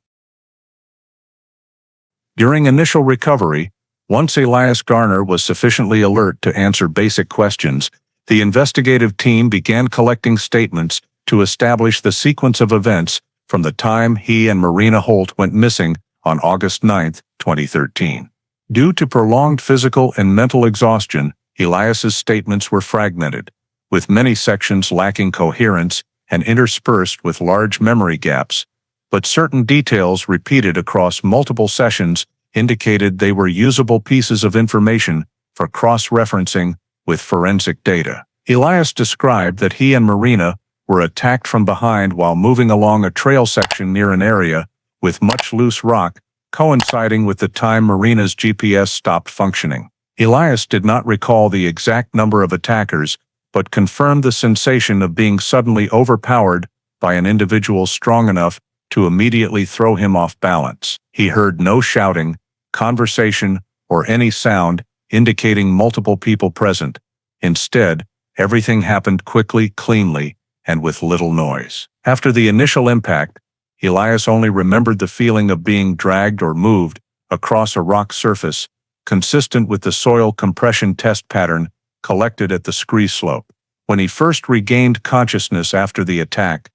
S1: During initial recovery, once Elias Garner was sufficiently alert to answer basic questions, the investigative team began collecting statements to establish the sequence of events from the time he and Marina Holt went missing on August 9, 2013. Due to prolonged physical and mental exhaustion, Elias's statements were fragmented, with many sections lacking coherence and interspersed with large memory gaps, but certain details repeated across multiple sessions indicated they were usable pieces of information for cross-referencing with forensic data. Elias described that he and Marina were attacked from behind while moving along a trail section near an area with much loose rock, coinciding with the time Marina's GPS stopped functioning. Elias did not recall the exact number of attackers, but confirmed the sensation of being suddenly overpowered by an individual strong enough to immediately throw him off balance. He heard no shouting, conversation, or any sound indicating multiple people present. Instead, everything happened quickly, cleanly, and with little noise. After the initial impact, Elias only remembered the feeling of being dragged or moved across a rock surface, consistent with the soil compression test pattern collected at the scree slope. When he first regained consciousness after the attack,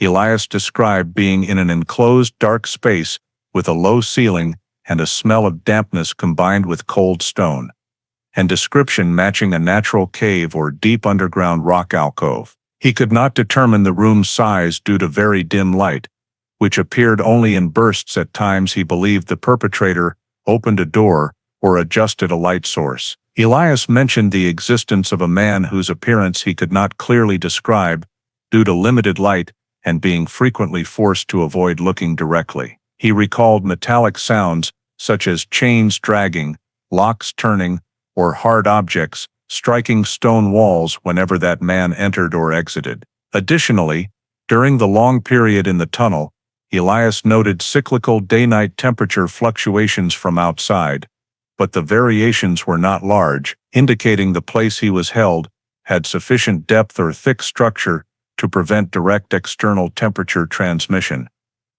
S1: Elias described being in an enclosed dark space with a low ceiling and a smell of dampness combined with cold stone, and description matching a natural cave or deep underground rock alcove. He could not determine the room's size due to very dim light, which appeared only in bursts. At times he believed the perpetrator opened a door or adjusted a light source. Elias mentioned the existence of a man whose appearance he could not clearly describe due to limited light and being frequently forced to avoid looking directly. He recalled metallic sounds such as chains dragging, locks turning, or hard objects striking stone walls whenever that man entered or exited. Additionally, during the long period in the tunnel, Elias noted cyclical day-night temperature fluctuations from outside, but the variations were not large, indicating the place he was held had sufficient depth or thick structure to prevent direct external temperature transmission,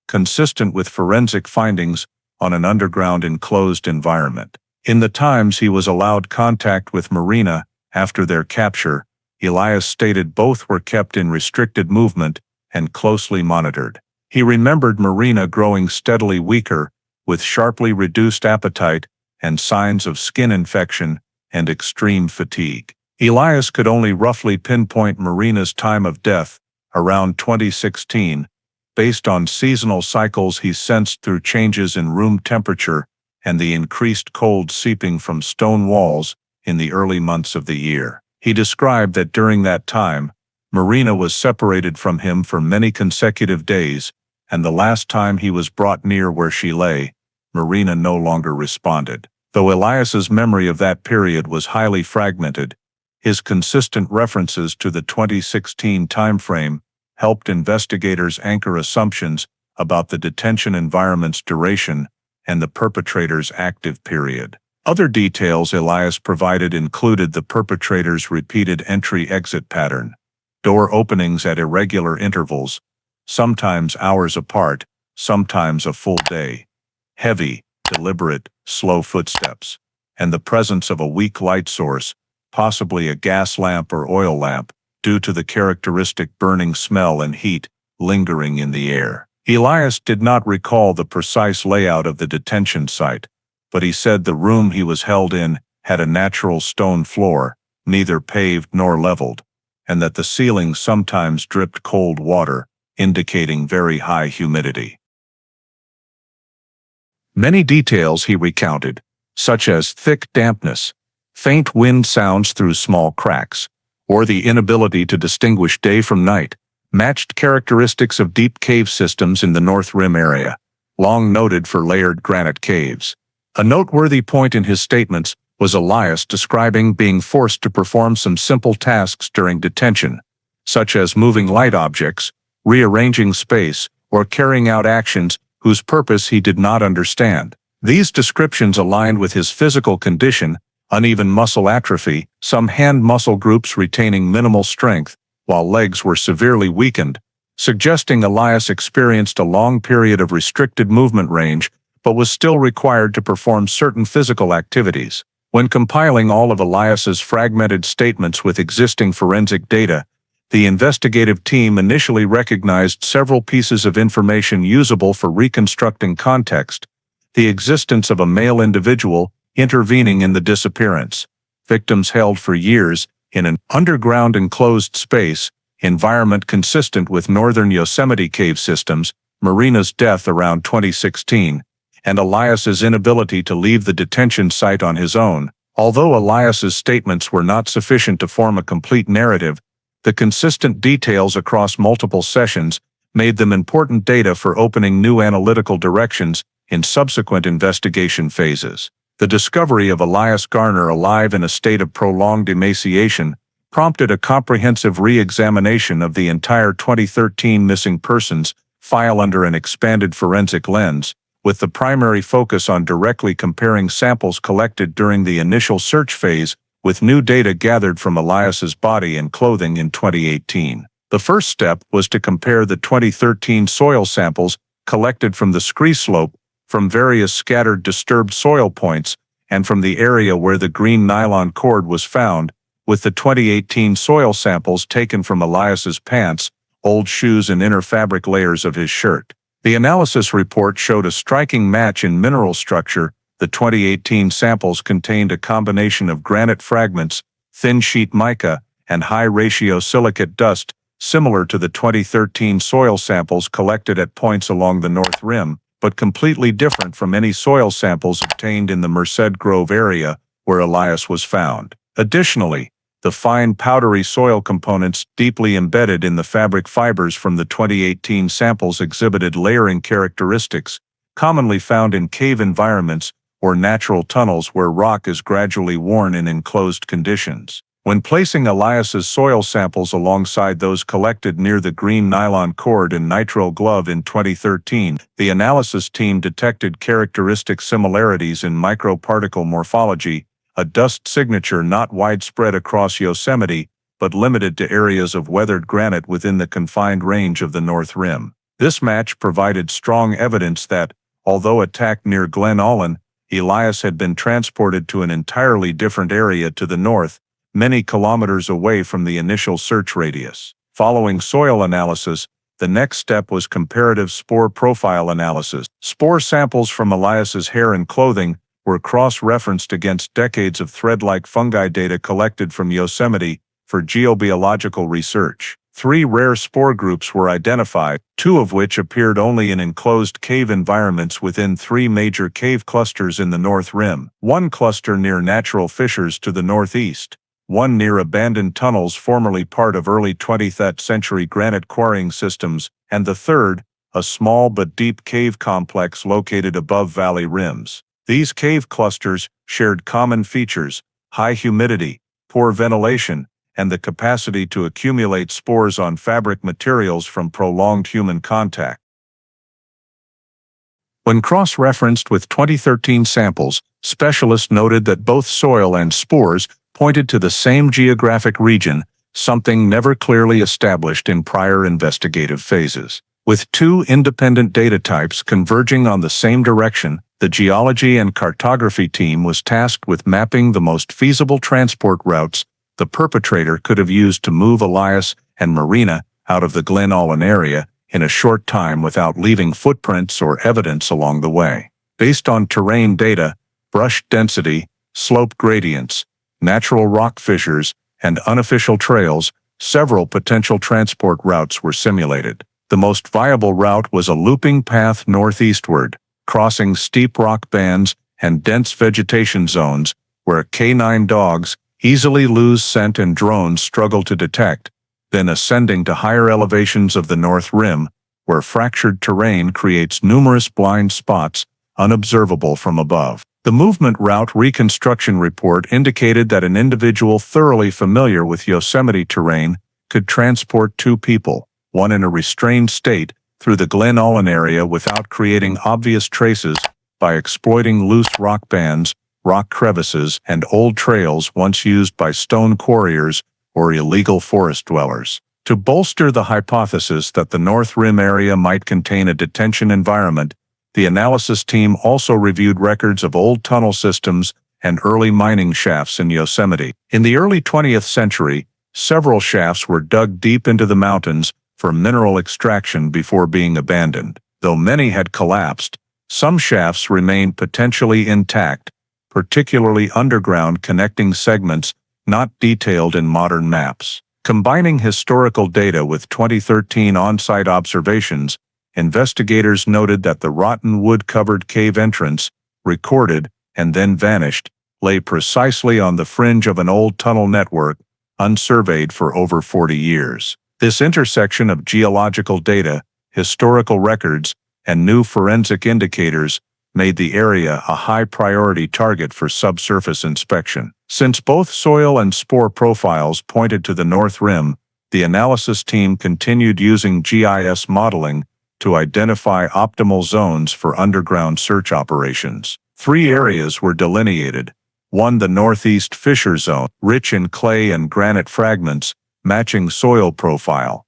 S1: consistent with forensic findings on an underground enclosed environment. In the times he was allowed contact with Marina after their capture, Elias stated both were kept in restricted movement and closely monitored. He remembered Marina growing steadily weaker, with sharply reduced appetite and signs of skin infection and extreme fatigue. Elias could only roughly pinpoint Marina's time of death, around 2016, based on seasonal cycles he sensed through changes in room temperature and the increased cold seeping from stone walls in the early months of the year. He described that during that time, Marina was separated from him for many consecutive days, and the last time he was brought near where she lay, Marina no longer responded. Though Elias's memory of that period was highly fragmented, his consistent references to the 2016 timeframe helped investigators anchor assumptions about the detention environment's duration and the perpetrator's active period. Other details Elias provided included the perpetrator's repeated entry-exit pattern, door openings at irregular intervals, sometimes hours apart, sometimes a full day, heavy, deliberate, slow footsteps, and the presence of a weak light source, possibly a gas lamp or oil lamp, due to the characteristic burning smell and heat lingering in the air. Elias did not recall the precise layout of the detention site, but he said the room he was held in had a natural stone floor, neither paved nor leveled, and that the ceiling sometimes dripped cold water, indicating very high humidity. Many details he recounted, such as thick dampness, faint wind sounds through small cracks, or the inability to distinguish day from night, matched characteristics of deep cave systems in the North Rim area, long noted for layered granite caves. A noteworthy point in his statements was Elias describing being forced to perform some simple tasks during detention, such as moving light objects, rearranging space, or carrying out actions whose purpose he did not understand. These descriptions aligned with his physical condition: uneven muscle atrophy, some hand muscle groups retaining minimal strength, while legs were severely weakened, suggesting Elias experienced a long period of restricted movement range, but was still required to perform certain physical activities. When compiling all of Elias's fragmented statements with existing forensic data, the investigative team initially recognized several pieces of information usable for reconstructing context: the existence of a male individual intervening in the disappearance, victims held for years in an underground enclosed space, environment consistent with northern Yosemite cave systems, Marina's death around 2016, and Elias's inability to leave the detention site on his own. Although Elias's statements were not sufficient to form a complete narrative, the consistent details across multiple sessions made them important data for opening new analytical directions in subsequent investigation phases. The discovery of Elias Garner alive in a state of prolonged emaciation prompted a comprehensive re-examination of the entire 2013 missing persons file under an expanded forensic lens, with the primary focus on directly comparing samples collected during the initial search phase with new data gathered from Elias's body and clothing in 2018. The first step was to compare the 2013 soil samples collected from the scree slope, from various scattered disturbed soil points, and from the area where the green nylon cord was found, with the 2018 soil samples taken from Elias's pants, old shoes, and inner fabric layers of his shirt. The analysis report showed a striking match in mineral structure. The 2018 samples contained a combination of granite fragments, thin sheet mica, and high-ratio silicate dust, similar to the 2013 soil samples collected at points along the North Rim, but completely different from any soil samples obtained in the Merced Grove area where Elias was found. Additionally, the fine powdery soil components deeply embedded in the fabric fibers from the 2018 samples exhibited layering characteristics commonly found in cave environments or natural tunnels where rock is gradually worn in enclosed conditions. When placing Elias's soil samples alongside those collected near the green nylon cord and nitrile glove in 2013, the analysis team detected characteristic similarities in microparticle morphology, a dust signature not widespread across Yosemite, but limited to areas of weathered granite within the confined range of the North Rim. This match provided strong evidence that, although attacked near Glen Ullin, Elias had been transported to an entirely different area to the north, many kilometers away from the initial search radius. Following soil analysis, The next step was comparative spore profile analysis. Spore samples from Elias's hair and clothing were cross-referenced against decades of thread-like fungi data collected from Yosemite for geobiological research. 3 rare spore groups were identified, 2 of which appeared only in enclosed cave environments within 3 major cave clusters in the North Rim, 1 cluster near natural fissures to the northeast, 1 near abandoned tunnels formerly part of early 20th century granite quarrying systems, and the third, a small but deep cave complex located above valley rims. These cave clusters shared common features: high humidity, poor ventilation, and the capacity to accumulate spores on fabric materials from prolonged human contact. When cross-referenced with 2013 samples, specialists noted that both soil and spores pointed to the same geographic region, something never clearly established in prior investigative phases. With 2 independent data types converging on the same direction, the geology and cartography team was tasked with mapping the most feasible transport routes the perpetrator could have used to move Elias and Marina out of the Glen Allen area in a short time without leaving footprints or evidence along the way. Based on terrain data, brush density, slope gradients, natural rock fissures, and unofficial trails, several potential transport routes were simulated. The most viable route was a looping path northeastward, crossing steep rock bands and dense vegetation zones where canine dogs easily lose scent and drones struggle to detect, then ascending to higher elevations of the North Rim, where fractured terrain creates numerous blind spots unobservable from above. The movement route reconstruction report indicated that an individual thoroughly familiar with Yosemite terrain could transport 2 people, one in a restrained state, through the Glen Allen area without creating obvious traces by exploiting loose rock bands, rock crevices, and old trails once used by stone quarriers or illegal forest dwellers. To bolster the hypothesis that the North Rim area might contain a detention environment, the analysis team also reviewed records of old tunnel systems and early mining shafts in Yosemite. In the early 20th century, several shafts were dug deep into the mountains for mineral extraction before being abandoned. Though many had collapsed, some shafts remained potentially intact, particularly underground connecting segments not detailed in modern maps. Combining historical data with 2013 on-site observations, investigators noted that the rotten wood-covered cave entrance, recorded and then vanished, lay precisely on the fringe of an old tunnel network, unsurveyed for over 40 years. This intersection of geological data, historical records, and new forensic indicators made the area a high-priority target for subsurface inspection. Since both soil and spore profiles pointed to the North Rim, the analysis team continued using GIS modeling to identify optimal zones for underground search operations. 3 areas were delineated: 1, the northeast fissure zone, rich in clay and granite fragments, matching soil profile;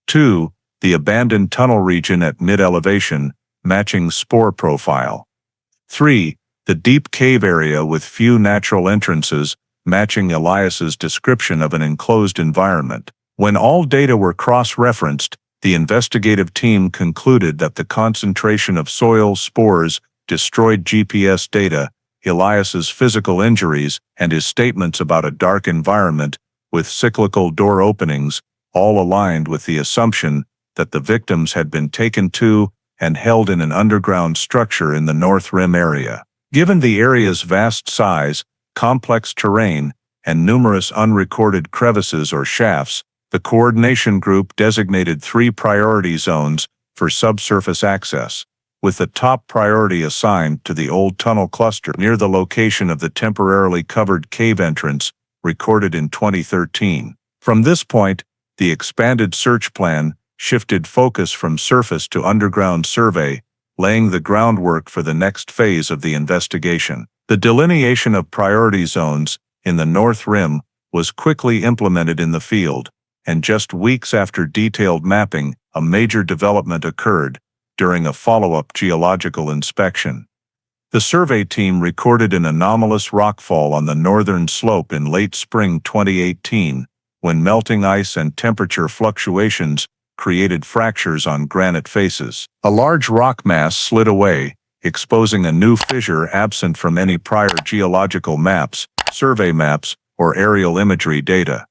S1: 2, the abandoned tunnel region at mid-elevation, matching spore profile; 3, the deep cave area with few natural entrances, matching Elias's description of an enclosed environment. When all data were cross-referenced, the investigative team concluded that the concentration of soil spores, destroyed GPS data, Elias's physical injuries, and his statements about a dark environment with cyclical door openings all aligned with the assumption that the victims had been taken to and held in an underground structure in the North Rim area. Given the area's vast size, complex terrain, and numerous unrecorded crevices or shafts, the coordination group designated 3 priority zones for subsurface access, with the top priority assigned to the old tunnel cluster near the location of the temporarily covered cave entrance recorded in 2013. From this point, the expanded search plan shifted focus from surface to underground survey, laying the groundwork for the next phase of the investigation. The delineation of priority zones in the North Rim was quickly implemented in the field, and just weeks after detailed mapping, a major development occurred during a follow-up geological inspection. The survey team recorded an anomalous rockfall on the northern slope in late spring 2018, when melting ice and temperature fluctuations created fractures on granite faces. A large rock mass slid away, exposing a new fissure absent from any prior geological maps, survey maps, or aerial imagery data.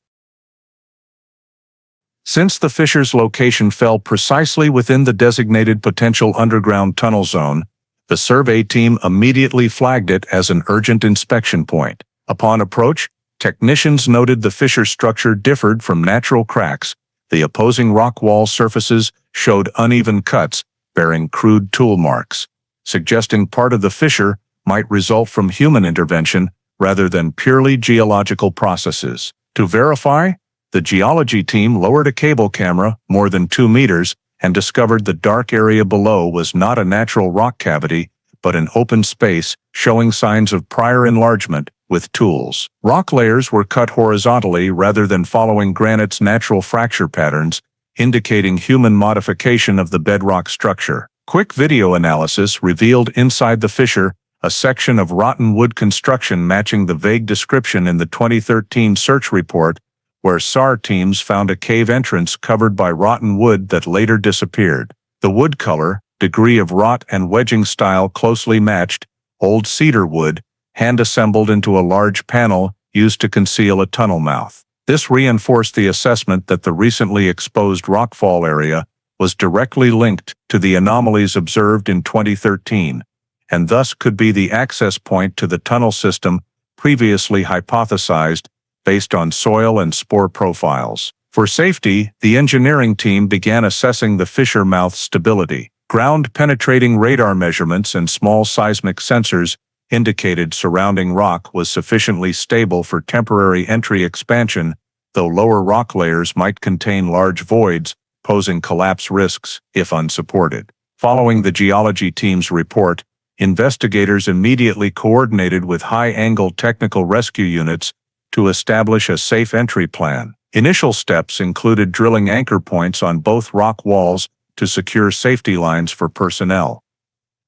S1: Since the fissure's location fell precisely within the designated potential underground tunnel zone, the survey team immediately flagged it as an urgent inspection point. Upon approach, technicians noted the fissure structure differed from natural cracks. The opposing rock wall surfaces showed uneven cuts, bearing crude tool marks, suggesting part of the fissure might result from human intervention rather than purely geological processes. To verify, the geology team lowered a cable camera more than 2 meters and discovered the dark area below was not a natural rock cavity, but an open space showing signs of prior enlargement with tools. Rock layers were cut horizontally rather than following granite's natural fracture patterns, indicating human modification of the bedrock structure. Quick video analysis revealed inside the fissure a section of rotten wood construction matching the vague description in the 2013 search report, where SAR teams found a cave entrance covered by rotten wood that later disappeared. The wood color, degree of rot, and wedging style closely matched old cedar wood, hand-assembled into a large panel used to conceal a tunnel mouth. This reinforced the assessment that the recently exposed rockfall area was directly linked to the anomalies observed in 2013, and thus could be the access point to the tunnel system previously hypothesized based on soil and spore profiles. For safety, the engineering team began assessing the fissure mouth stability. Ground-penetrating radar measurements and small seismic sensors indicated surrounding rock was sufficiently stable for temporary entry expansion, though lower rock layers might contain large voids, posing collapse risks if unsupported. Following the geology team's report, investigators immediately coordinated with high-angle technical rescue units to establish a safe entry plan. Initial steps included drilling anchor points on both rock walls to secure safety lines for personnel.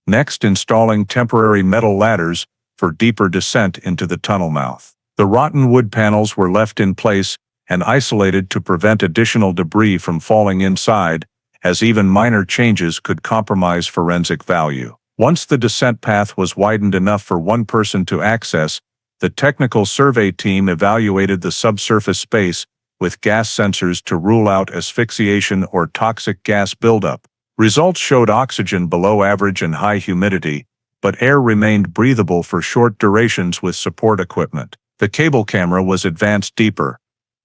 S1: Next, installing temporary metal ladders for deeper descent into the tunnel mouth. The rotten wood panels were left in place and isolated to prevent additional debris from falling inside, as even minor changes could compromise forensic value. Once the descent path was widened enough for one person to access, the technical survey team evaluated the subsurface space with gas sensors to rule out asphyxiation or toxic gas buildup. Results showed oxygen below average and high humidity, but air remained breathable for short durations with support equipment. The cable camera was advanced deeper,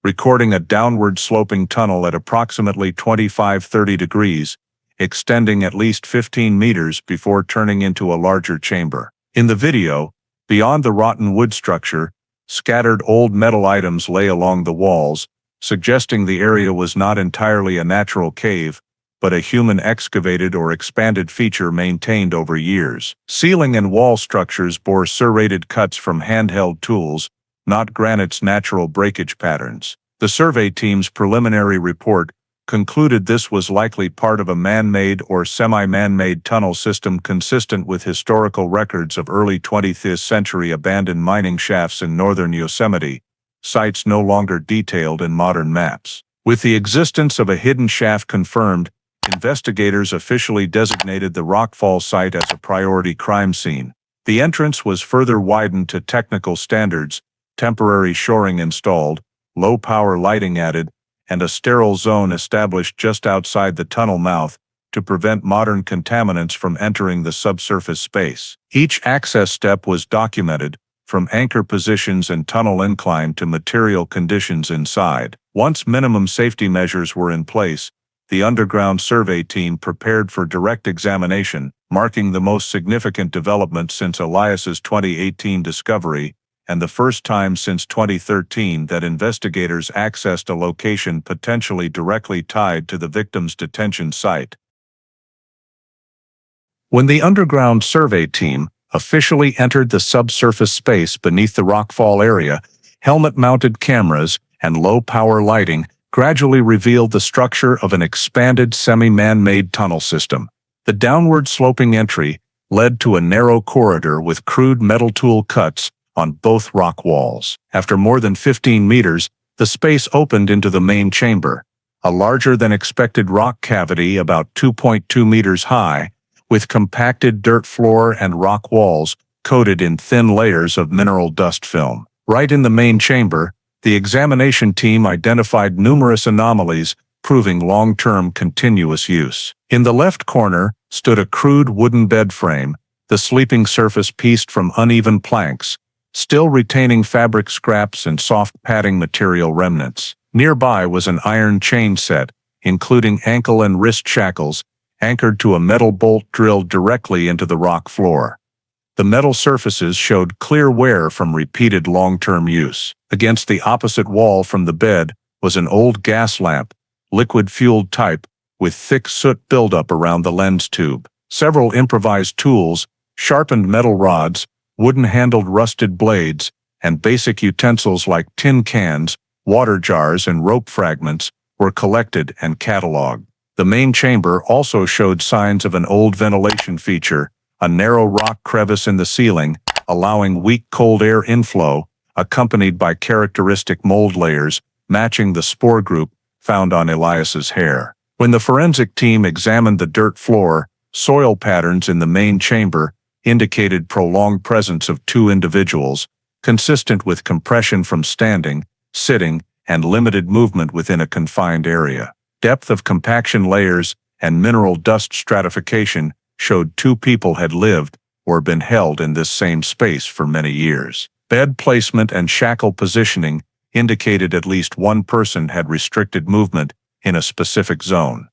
S1: recording a downward-sloping tunnel at approximately 25-30 degrees, extending at least 15 meters before turning into a larger chamber. In the video, beyond the rotten wood structure, scattered old metal items lay along the walls, suggesting the area was not entirely a natural cave, but a human-excavated or expanded feature maintained over years. Ceiling and wall structures bore serrated cuts from handheld tools, not granite's natural breakage patterns. The survey team's preliminary report concluded this was likely part of a man-made or semi-man-made tunnel system consistent with historical records of early 20th century abandoned mining shafts in northern Yosemite, sites no longer detailed in modern maps. With the existence of a hidden shaft confirmed, investigators officially designated the rockfall site as a priority crime scene. The entrance was further widened to technical standards, temporary shoring installed, low-power lighting added, and a sterile zone established just outside the tunnel mouth to prevent modern contaminants from entering the subsurface space. Each access step was documented, from anchor positions and tunnel incline to material conditions inside. Once minimum safety measures were in place, the underground survey team prepared for direct examination, marking the most significant development since Elias's 2018 discovery, and the first time since 2013 that investigators accessed a location potentially directly tied to the victim's detention site. When the underground survey team officially entered the subsurface space beneath the rockfall area, helmet-mounted cameras and low-power lighting gradually revealed the structure of an expanded semi-man-made tunnel system. The downward-sloping entry led to a narrow corridor with crude metal tool cuts on both rock walls. After more than 15 meters, the space opened into the main chamber, a larger-than-expected rock cavity about 2.2 meters high, with compacted dirt floor and rock walls coated in thin layers of mineral dust film. Right in the main chamber, the examination team identified numerous anomalies proving long-term continuous use. In the left corner stood a crude wooden bed frame, the sleeping surface pieced from uneven planks, still retaining fabric scraps and soft padding material remnants. Nearby was an iron chain set, including ankle and wrist shackles, anchored to a metal bolt drilled directly into the rock floor. The metal surfaces showed clear wear from repeated long-term use. Against the opposite wall from the bed was an old gas lamp, liquid-fueled type, with thick soot buildup around the lens tube. Several improvised tools, sharpened metal rods, wooden-handled rusted blades, and basic utensils like tin cans, water jars, and rope fragments were collected and catalogued. The main chamber also showed signs of an old ventilation feature, a narrow rock crevice in the ceiling, allowing weak cold air inflow, accompanied by characteristic mold layers matching the spore group found on Elias's hair. When the forensic team examined the dirt floor, soil patterns in the main chamber indicated prolonged presence of two individuals, consistent with compression from standing, sitting, and limited movement within a confined area. Depth of compaction layers and mineral dust stratification showed two people had lived or been held in this same space for many years. Bed placement and shackle positioning indicated at least one person had restricted movement in a specific zone.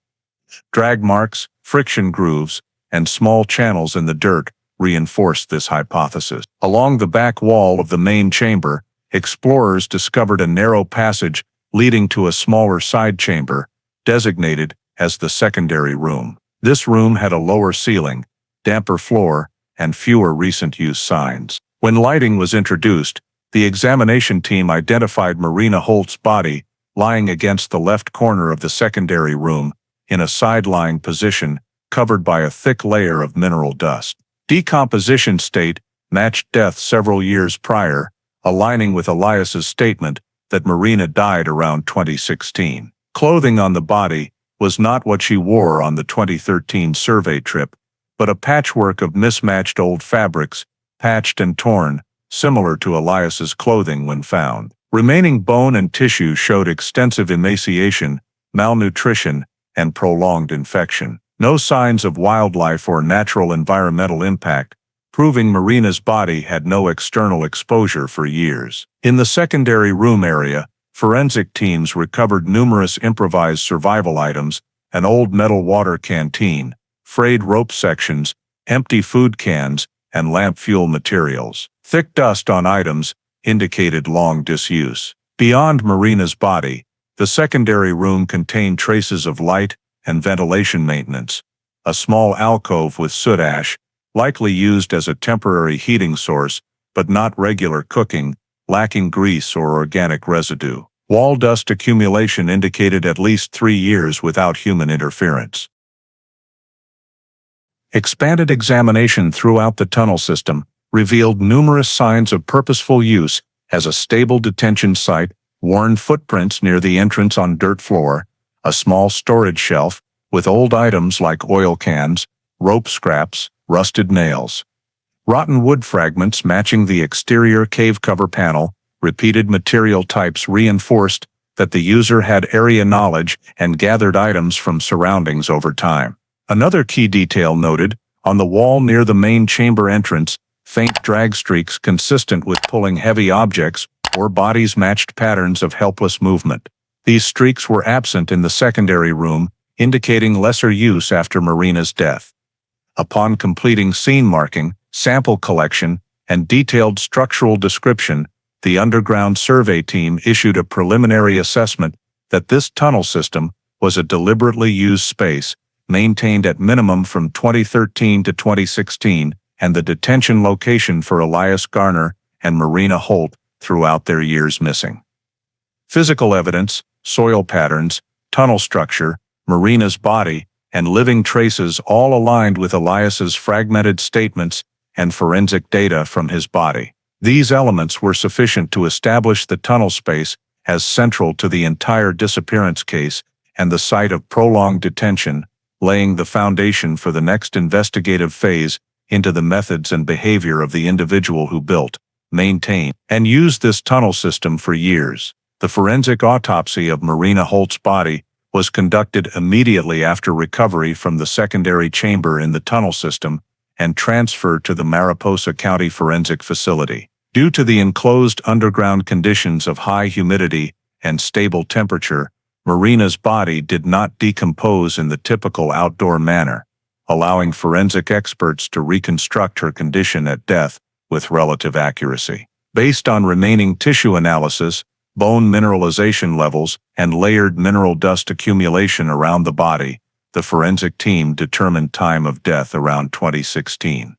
S1: Drag marks, friction grooves, and small channels in the dirt reinforced this hypothesis. Along the back wall of the main chamber, explorers discovered a narrow passage leading to a smaller side chamber, designated as the secondary room. This room had a lower ceiling, damper floor, and fewer recent use signs. When lighting was introduced, the examination team identified Marina Holt's body lying against the left corner of the secondary room in a side-lying position covered by a thick layer of mineral dust. Decomposition state matched death several years prior, aligning with Elias's statement that Marina died around 2016. Clothing on the body was not what she wore on the 2013 survey trip, but a patchwork of mismatched old fabrics, patched and torn, similar to Elias's clothing when found. Remaining bone and tissue showed extensive emaciation, malnutrition, and prolonged infection. No signs of wildlife or natural environmental impact, proving Marina's body had no external exposure for years. In the secondary room area, forensic teams recovered numerous improvised survival items, an old metal water canteen, frayed rope sections, empty food cans, and lamp fuel materials. Thick dust on items indicated long disuse. Beyond Marina's body, the secondary room contained traces of light and ventilation maintenance. A small alcove with soot ash, likely used as a temporary heating source, but not regular cooking, lacking grease or organic residue. Wall dust accumulation indicated at least 3 years without human interference. Expanded examination throughout the tunnel system revealed numerous signs of purposeful use as a stable detention site, worn footprints near the entrance on dirt floor, a small storage shelf with old items like oil cans, rope scraps, rusted nails, rotten wood fragments matching the exterior cave cover panel. Repeated material types reinforced that the user had area knowledge and gathered items from surroundings over time. Another key detail noted, on the wall near the main chamber entrance, faint drag streaks consistent with pulling heavy objects or bodies matched patterns of helpless movement. These streaks were absent in the secondary room, indicating lesser use after Marina's death. Upon completing scene marking, sample collection, and detailed structural description, the underground survey team issued a preliminary assessment that this tunnel system was a deliberately used space, maintained at minimum from 2013 to 2016, and the detention location for Elias Garner and Marina Holt throughout their years missing. Physical evidence, soil patterns, tunnel structure, Marina's body, and living traces all aligned with Elias's fragmented statements and forensic data from his body. These elements were sufficient to establish the tunnel space as central to the entire disappearance case and the site of prolonged detention, laying the foundation for the next investigative phase into the methods and behavior of the individual who built, maintained, and used this tunnel system for years. The forensic autopsy of Marina Holt's body was conducted immediately after recovery from the secondary chamber in the tunnel system and transferred to the Mariposa County Forensic Facility. Due to the enclosed underground conditions of high humidity and stable temperature, Marina's body did not decompose in the typical outdoor manner, allowing forensic experts to reconstruct her condition at death with relative accuracy. Based on remaining tissue analysis, bone mineralization levels, and layered mineral dust accumulation around the body, the forensic team determined time of death around 2016.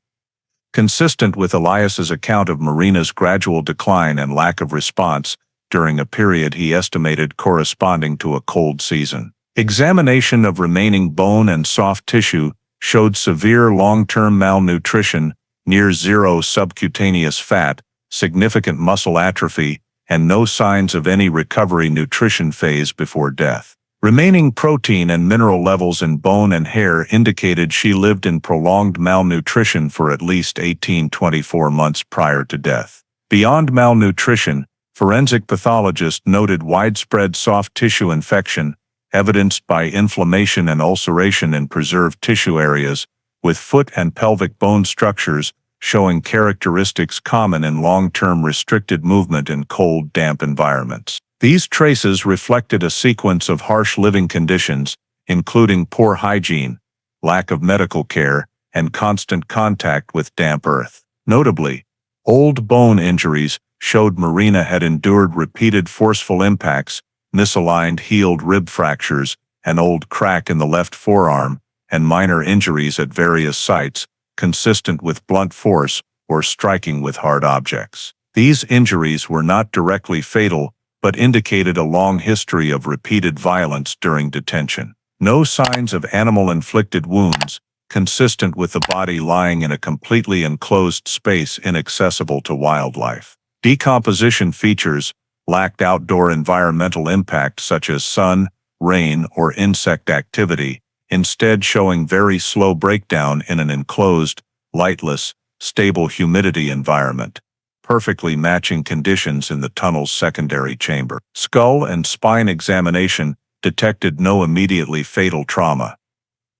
S1: Consistent with Elias's account of Marina's gradual decline and lack of response during a period he estimated corresponding to a cold season. Examination of remaining bone and soft tissue showed severe long-term malnutrition, near zero subcutaneous fat, significant muscle atrophy, and no signs of any recovery nutrition phase before death. Remaining protein and mineral levels in bone and hair indicated she lived in prolonged malnutrition for at least 24 months prior to death. Beyond malnutrition, forensic pathologists noted widespread soft tissue infection, evidenced by inflammation and ulceration in preserved tissue areas, with foot and pelvic bone structures showing characteristics common in long-term restricted movement in cold, damp environments. These traces reflected a sequence of harsh living conditions, including poor hygiene, lack of medical care, and constant contact with damp earth. Notably, old bone injuries showed Marina had endured repeated forceful impacts, misaligned healed rib fractures, an old crack in the left forearm, and minor injuries at various sites, consistent with blunt force or striking with hard objects. These injuries were not directly fatal, but indicated a long history of repeated violence during detention. No signs of animal-inflicted wounds, consistent with the body lying in a completely enclosed space inaccessible to wildlife. Decomposition features lacked outdoor environmental impact such as sun, rain, or insect activity, instead showing very slow breakdown in an enclosed, lightless, stable humidity environment, perfectly matching conditions in the tunnel's secondary chamber. Skull and spine examination detected no immediately fatal trauma.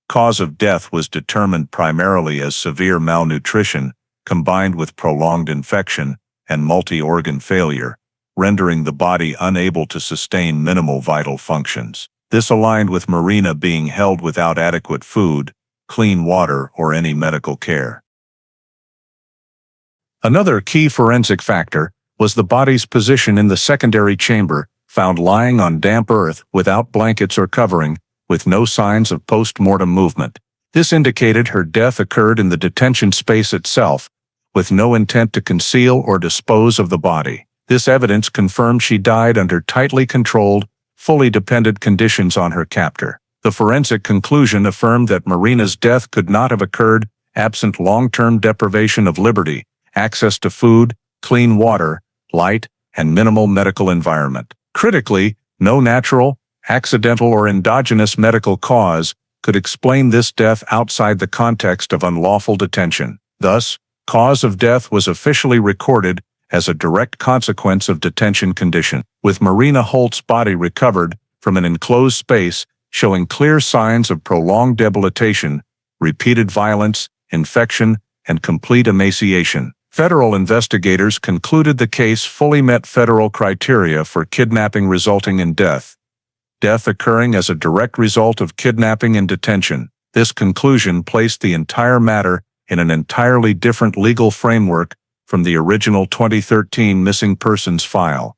S1: Cause of death was determined primarily as severe malnutrition, combined with prolonged infection and multi-organ failure, rendering the body unable to sustain minimal vital functions. This aligned with Marina being held without adequate food, clean water, or any medical care. Another key forensic factor was the body's position in the secondary chamber, found lying on damp earth without blankets or covering, with no signs of post-mortem movement. This indicated her death occurred in the detention space itself, with no intent to conceal or dispose of the body. This evidence confirmed she died under tightly controlled, fully dependent conditions on her captor. The forensic conclusion affirmed that Marina's death could not have occurred absent long-term deprivation of liberty, access to food, clean water, light, and minimal medical environment. Critically, no natural, accidental, or endogenous medical cause could explain this death outside the context of unlawful detention. Thus, cause of death was officially recorded as a direct consequence of detention condition, with Marina Holt's body recovered from an enclosed space showing clear signs of prolonged debilitation, repeated violence, infection, and complete emaciation. Federal investigators concluded the case fully met federal criteria for kidnapping resulting in death occurring as a direct result of kidnapping and detention. This conclusion placed the entire matter in an entirely different legal framework from the original 2013 missing persons file,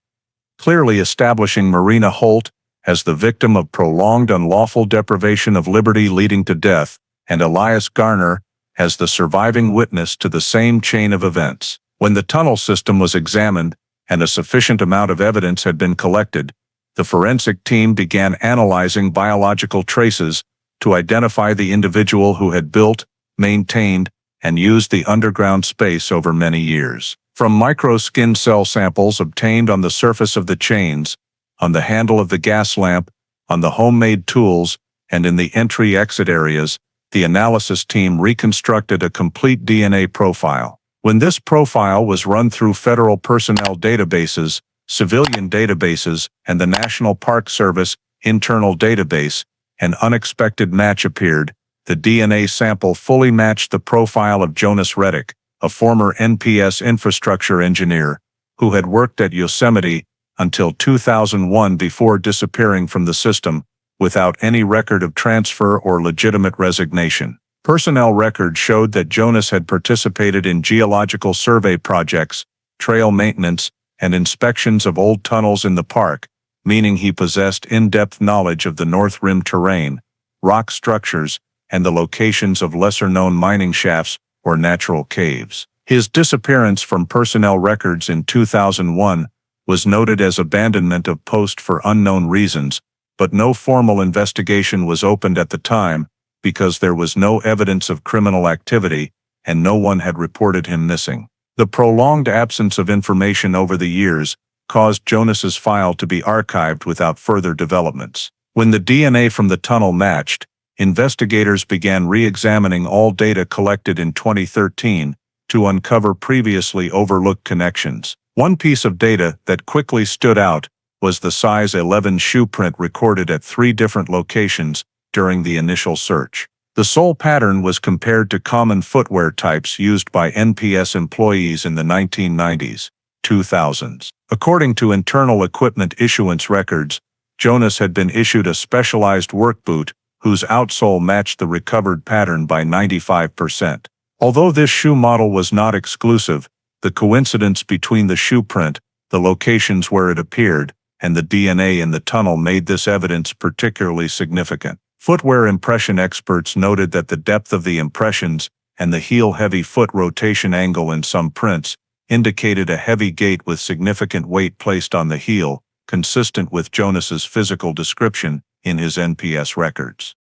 S1: clearly establishing Marina Holt as the victim of prolonged unlawful deprivation of liberty leading to death, and Elias Garner as the surviving witness to the same chain of events. When the tunnel system was examined and a sufficient amount of evidence had been collected, the forensic team began analyzing biological traces to identify the individual who had built, maintained, and used the underground space over many years. From micro skin cell samples obtained on the surface of the chains, on the handle of the gas lamp, on the homemade tools, and in the entry-exit areas, the analysis team reconstructed a complete DNA profile. When this profile was run through federal personnel databases, civilian databases, and the National Park Service internal database, an unexpected match appeared. The DNA sample fully matched the profile of Jonas Reddick, a former NPS infrastructure engineer, who had worked at Yosemite until 2001 before disappearing from the system, without any record of transfer or legitimate resignation. Personnel records showed that Jonas had participated in geological survey projects, trail maintenance, and inspections of old tunnels in the park, meaning he possessed in-depth knowledge of the North Rim terrain, rock structures, and the locations of lesser-known mining shafts or natural caves. His disappearance from personnel records in 2001 was noted as abandonment of post for unknown reasons, but no formal investigation was opened at the time because there was no evidence of criminal activity and no one had reported him missing. The prolonged absence of information over the years caused Jonas's file to be archived without further developments. When the DNA from the tunnel matched, investigators began re-examining all data collected in 2013 to uncover previously overlooked connections. One piece of data that quickly stood out was the size 11 shoe print recorded at 3 different locations during the initial search. The sole pattern was compared to common footwear types used by NPS employees in the 1990s, 2000s. According to internal equipment issuance records, Jonas had been issued a specialized work boot whose outsole matched the recovered pattern by 95%. Although this shoe model was not exclusive, the coincidence between the shoe print, the locations where it appeared, and the DNA in the tunnel made this evidence particularly significant. Footwear impression experts noted that the depth of the impressions and the heel-heavy foot rotation angle in some prints indicated a heavy gait with significant weight placed on the heel, consistent with Jonas's physical description in his NPS records.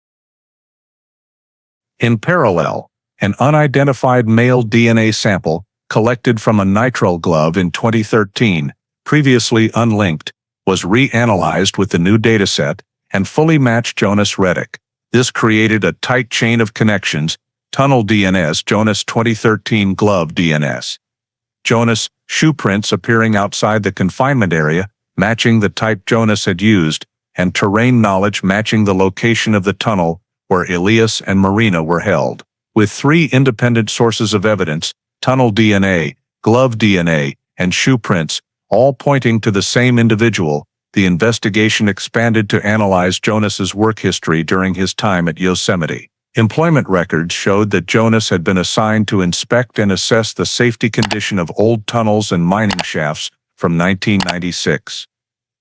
S1: In parallel, an unidentified male DNA sample collected from a nitrile glove in 2013, previously unlinked, was reanalyzed with the new dataset and fully matched Jonas Reddick. This created a tight chain of connections: tunnel DNS, Jonas 2013 glove DNS, Jonas shoe prints appearing outside the confinement area, matching the type Jonas had used, and terrain knowledge matching the location of the tunnel where Elias and Marina were held. With 3 independent sources of evidence, tunnel DNA, glove DNA, and shoe prints, all pointing to the same individual, the investigation expanded to analyze Jonas's work history during his time at Yosemite. Employment records showed that Jonas had been assigned to inspect and assess the safety condition of old tunnels and mining shafts from 1996.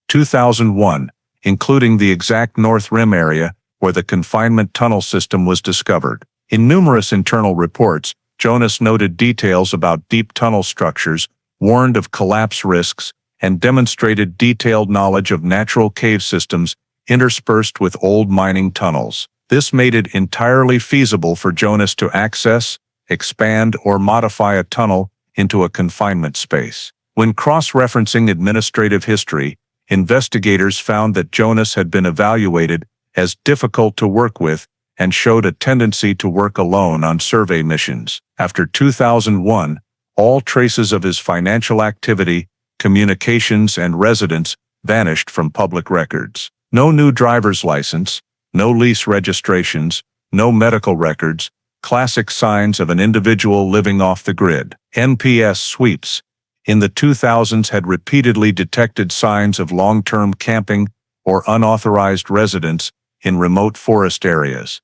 S1: 2001, including the exact North Rim area where the confinement tunnel system was discovered. In numerous internal reports, Jonas noted details about deep tunnel structures, warned of collapse risks, and demonstrated detailed knowledge of natural cave systems interspersed with old mining tunnels. This made it entirely feasible for Jonas to access, expand, or modify a tunnel into a confinement space. When cross-referencing administrative history, investigators found that Jonas had been evaluated as difficult to work with and showed a tendency to work alone on survey missions. After 2001, all traces of his financial activity, communications, and residence vanished from public records. No new driver's license, no lease registrations, no medical records, classic signs of an individual living off the grid. NPS sweeps in the 2000s had repeatedly detected signs of long-term camping or unauthorized residence in remote forest areas,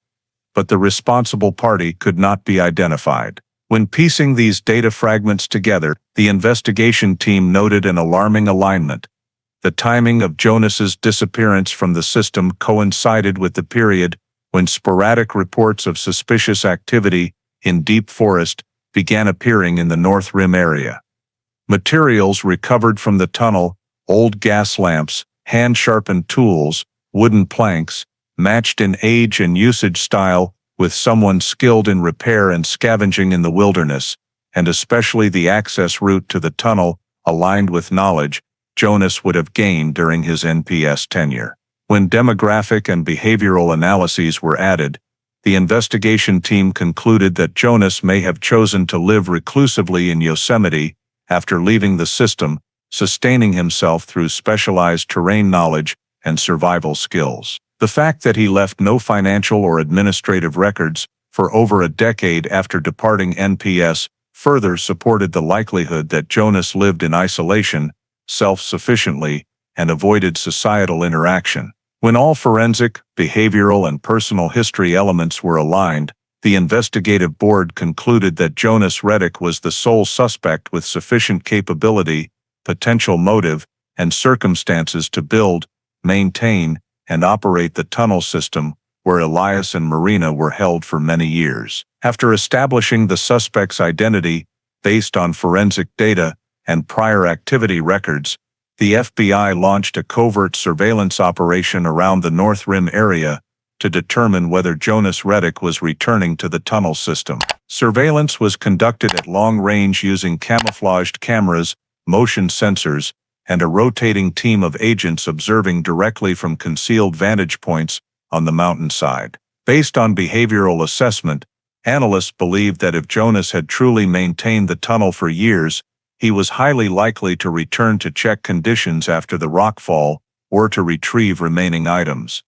S1: but the responsible party could not be identified. When piecing these data fragments together, the investigation team noted an alarming alignment. The timing of Jonas's disappearance from the system coincided with the period when sporadic reports of suspicious activity in deep forest began appearing in the North Rim area. Materials recovered from the tunnel, old gas lamps, hand-sharpened tools, wooden planks, matched in age and usage style with someone skilled in repair and scavenging in the wilderness, and especially the access route to the tunnel aligned with knowledge Jonas would have gained during his NPS tenure. When demographic and behavioral analyses were added, the investigation team concluded that Jonas may have chosen to live reclusively in Yosemite after leaving the system, sustaining himself through specialized terrain knowledge and survival skills. The fact that he left no financial or administrative records for over a decade after departing NPS further supported the likelihood that Jonas lived in isolation, self-sufficiently, and avoided societal interaction. When all forensic, behavioral, and personal history elements were aligned, the investigative board concluded that Jonas Reddick was the sole suspect with sufficient capability, potential motive, and circumstances to build, maintain, and operate the tunnel system where Elias and Marina were held for many years. After establishing the suspect's identity based on forensic data and prior activity records, the FBI launched a covert surveillance operation around the North Rim area to determine whether Jonas Reddick was returning to the tunnel system. Surveillance was conducted at long range using camouflaged cameras, motion sensors, and a rotating team of agents observing directly from concealed vantage points on the mountainside. Based on behavioral assessment, analysts believed that if Jonas had truly maintained the tunnel for years, he was highly likely to return to check conditions after the rockfall or to retrieve remaining items.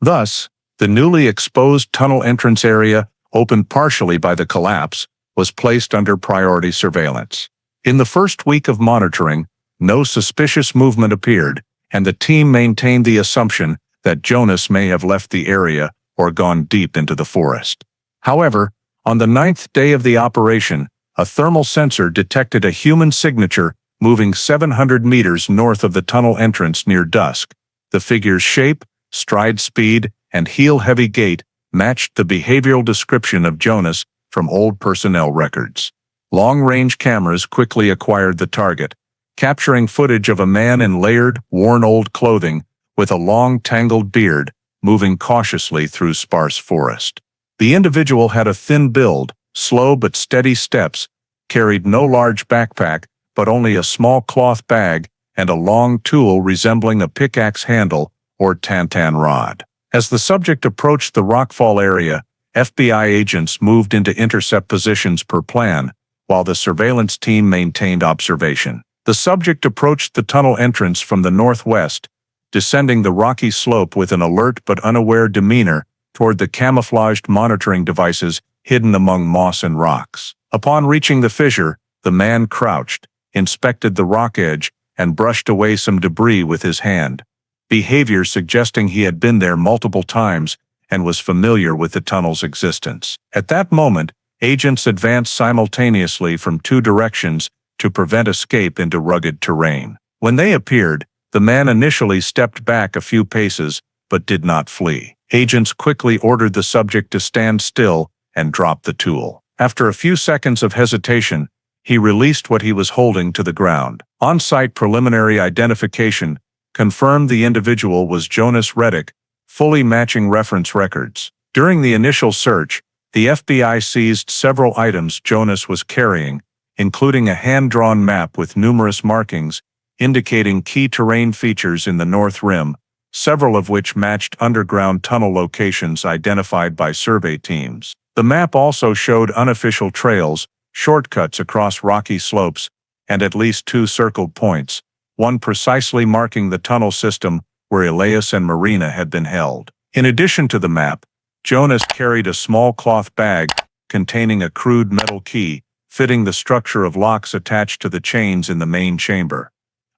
S1: Thus, the newly exposed tunnel entrance area, opened partially by the collapse, was placed under priority surveillance. In the first week of monitoring, no suspicious movement appeared, and the team maintained the assumption that Jonas may have left the area or gone deep into the forest. However, on the 9th day of the operation, a thermal sensor detected a human signature moving 700 meters north of the tunnel entrance near dusk. The figure's shape, stride speed, and heel-heavy gait matched the behavioral description of Jonas from old personnel records. Long-range cameras quickly acquired the target, capturing footage of a man in layered, worn old clothing with a long, tangled beard, moving cautiously through sparse forest. The individual had a thin build, slow but steady steps, carried no large backpack, but only a small cloth bag and a long tool resembling a pickaxe handle or tantan rod. As the subject approached the rockfall area, FBI agents moved into intercept positions per plan, while the surveillance team maintained observation. The subject approached the tunnel entrance from the northwest, descending the rocky slope with an alert but unaware demeanor toward the camouflaged monitoring devices hidden among moss and rocks. Upon reaching the fissure, the man crouched, inspected the rock edge, and brushed away some debris with his hand, behavior suggesting he had been there multiple times and was familiar with the tunnel's existence. At that moment, agents advanced simultaneously from two directions to prevent escape into rugged terrain. When they appeared, the man initially stepped back a few paces, but did not flee. Agents quickly ordered the subject to stand still and drop the tool. After a few seconds of hesitation, he released what he was holding to the ground. On-site preliminary identification confirmed the individual was Jonas Reddick, fully matching reference records. During the initial search, the FBI seized several items Jonas was carrying, including a hand-drawn map with numerous markings indicating key terrain features in the North Rim, several of which matched underground tunnel locations identified by survey teams. The map also showed unofficial trails, shortcuts across rocky slopes, and at least two circled points, one precisely marking the tunnel system where Elias and Marina had been held. In addition to the map, Jonas carried a small cloth bag containing a crude metal key, fitting the structure of locks attached to the chains in the main chamber,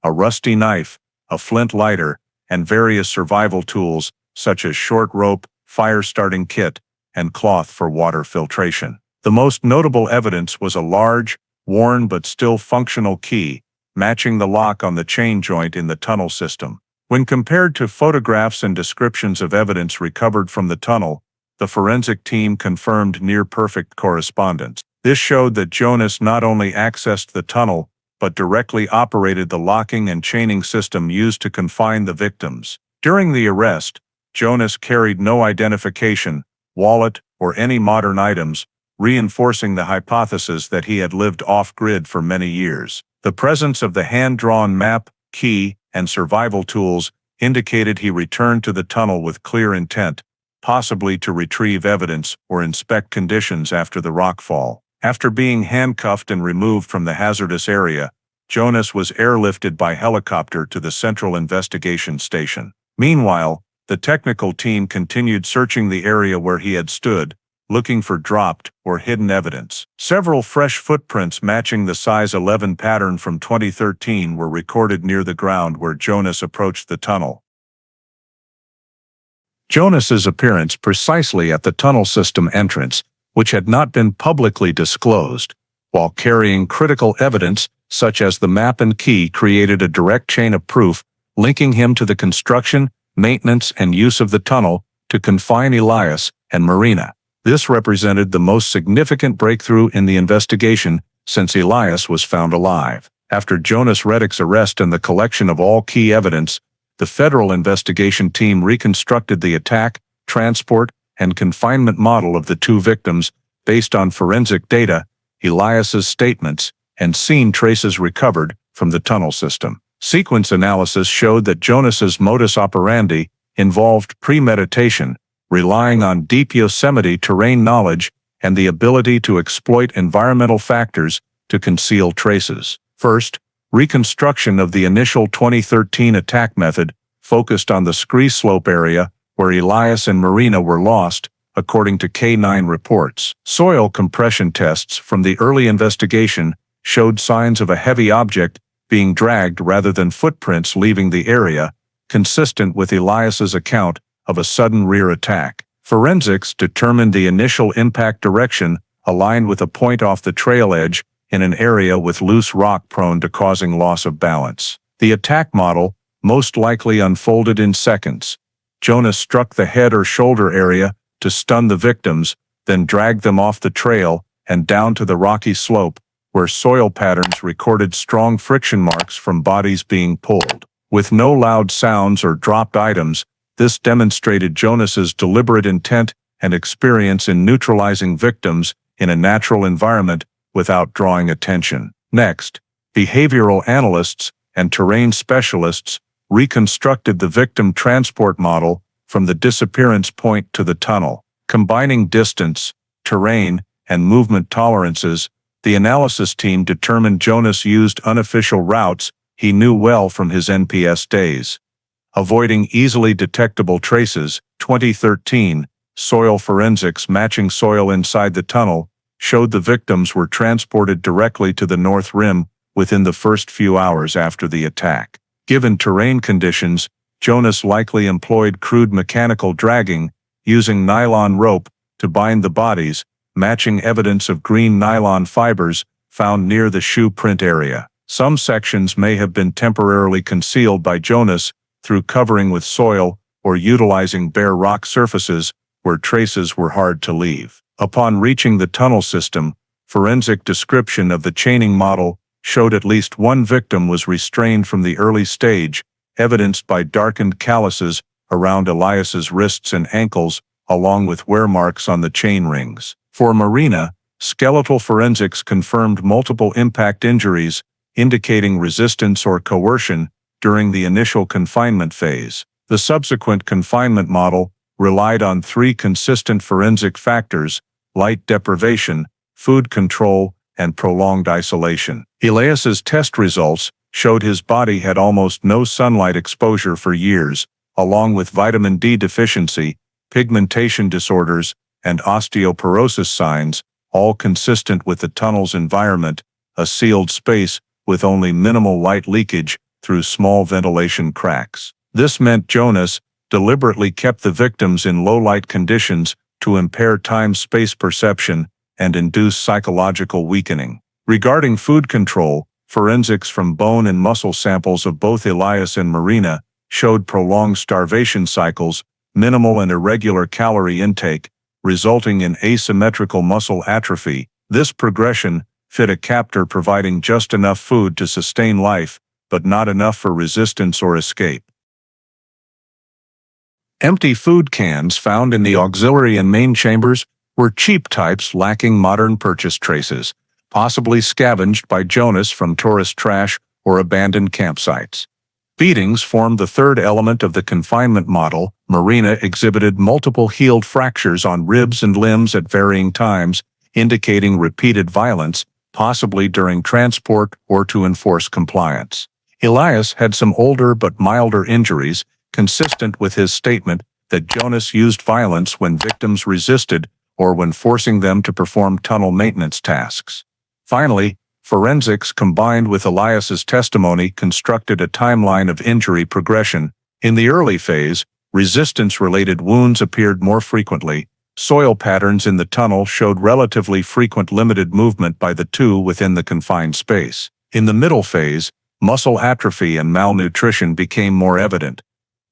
S1: a rusty knife, a flint lighter, and various survival tools such as short rope, fire-starting kit, and cloth for water filtration. The most notable evidence was a large, worn but still functional key, matching the lock on the chain joint in the tunnel system. When compared to photographs and descriptions of evidence recovered from the tunnel, the forensic team confirmed near-perfect correspondence. This showed that Jonas not only accessed the tunnel, but directly operated the locking and chaining system used to confine the victims. During the arrest, Jonas carried no identification, wallet, or any modern items, reinforcing the hypothesis that he had lived off-grid for many years. The presence of the hand-drawn map, key, and survival tools indicated he returned to the tunnel with clear intent, possibly to retrieve evidence or inspect conditions after the rockfall. After being handcuffed and removed from the hazardous area, Jonas was airlifted by helicopter to the Central Investigation Station. Meanwhile, the technical team continued searching the area where he had stood, looking for dropped or hidden evidence. Several fresh footprints matching the size 11 pattern from 2013 were recorded near the ground where Jonas approached the tunnel. Jonas's appearance precisely at the tunnel system entrance, which had not been publicly disclosed, while carrying critical evidence such as the map and key, created a direct chain of proof linking him to the construction, maintenance, and use of the tunnel to confine Elias and Marina. This represented the most significant breakthrough in the investigation since Elias was found alive. After Jonas Reddick's arrest and the collection of all key evidence, the federal investigation team reconstructed the attack, transport, and confinement model of the two victims based on forensic data, Elias's statements, and scene traces recovered from the tunnel system. Sequence analysis showed that Jonas's modus operandi involved premeditation, relying on deep Yosemite terrain knowledge and the ability to exploit environmental factors to conceal traces. First, reconstruction of the initial 2013 attack method focused on the scree slope area where Elias and Marina were lost, according to K9 reports. Soil compression tests from the early investigation showed signs of a heavy object being dragged rather than footprints leaving the area, consistent with Elias's account of a sudden rear attack. Forensics determined the initial impact direction aligned with a point off the trail edge in an area with loose rock prone to causing loss of balance. The attack model most likely unfolded in seconds. Jonas struck the head or shoulder area to stun the victims, then dragged them off the trail and down to the rocky slope, where soil patterns recorded strong friction marks from bodies being pulled. With no loud sounds or dropped items, this demonstrated Jonas's deliberate intent and experience in neutralizing victims in a natural environment without drawing attention. Next, behavioral analysts and terrain specialists reconstructed the victim transport model from the disappearance point to the tunnel. Combining distance, terrain, and movement tolerances, the analysis team determined Jonas used unofficial routes he knew well from his NPS days. Avoiding easily detectable traces, 2013, soil forensics matching soil inside the tunnel showed the victims were transported directly to the North Rim within the first few hours after the attack. Given terrain conditions, Jonas likely employed crude mechanical dragging, using nylon rope to bind the bodies, matching evidence of green nylon fibers found near the shoe print area. Some sections may have been temporarily concealed by Jonas through covering with soil or utilizing bare rock surfaces where traces were hard to leave. Upon reaching the tunnel system, forensic description of the chaining model showed at least one victim was restrained from the early stage, evidenced by darkened calluses around Elias's wrists and ankles, along with wear marks on the chain rings. For Marina, skeletal forensics confirmed multiple impact injuries, indicating resistance or coercion during the initial confinement phase. The subsequent confinement model relied on three consistent forensic factors: light deprivation, food control, and prolonged isolation. Elias's test results showed his body had almost no sunlight exposure for years, along with vitamin D deficiency, pigmentation disorders, and osteoporosis signs, all consistent with the tunnel's environment, a sealed space with only minimal light leakage through small ventilation cracks. This meant Jonas deliberately kept the victims in low-light conditions to impair time-space perception and induce psychological weakening. Regarding food control, forensics from bone and muscle samples of both Elias and Marina showed prolonged starvation cycles, minimal and irregular calorie intake, resulting in asymmetrical muscle atrophy. This progression fit a captor providing just enough food to sustain life, but not enough for resistance or escape. Empty food cans found in the auxiliary and main chambers were cheap types lacking modern purchase traces, possibly scavenged by Jonas from tourist trash or abandoned campsites. Beatings formed the third element of the confinement model. Marina exhibited multiple healed fractures on ribs and limbs at varying times, indicating repeated violence, possibly during transport or to enforce compliance. Elias had some older but milder injuries, consistent with his statement that Jonas used violence when victims resisted or when forcing them to perform tunnel maintenance tasks. Finally, forensics combined with Elias's testimony constructed a timeline of injury progression. In the early phase, resistance-related wounds appeared more frequently. Soil patterns in the tunnel showed relatively frequent limited movement by the two within the confined space. In the middle phase, muscle atrophy and malnutrition became more evident,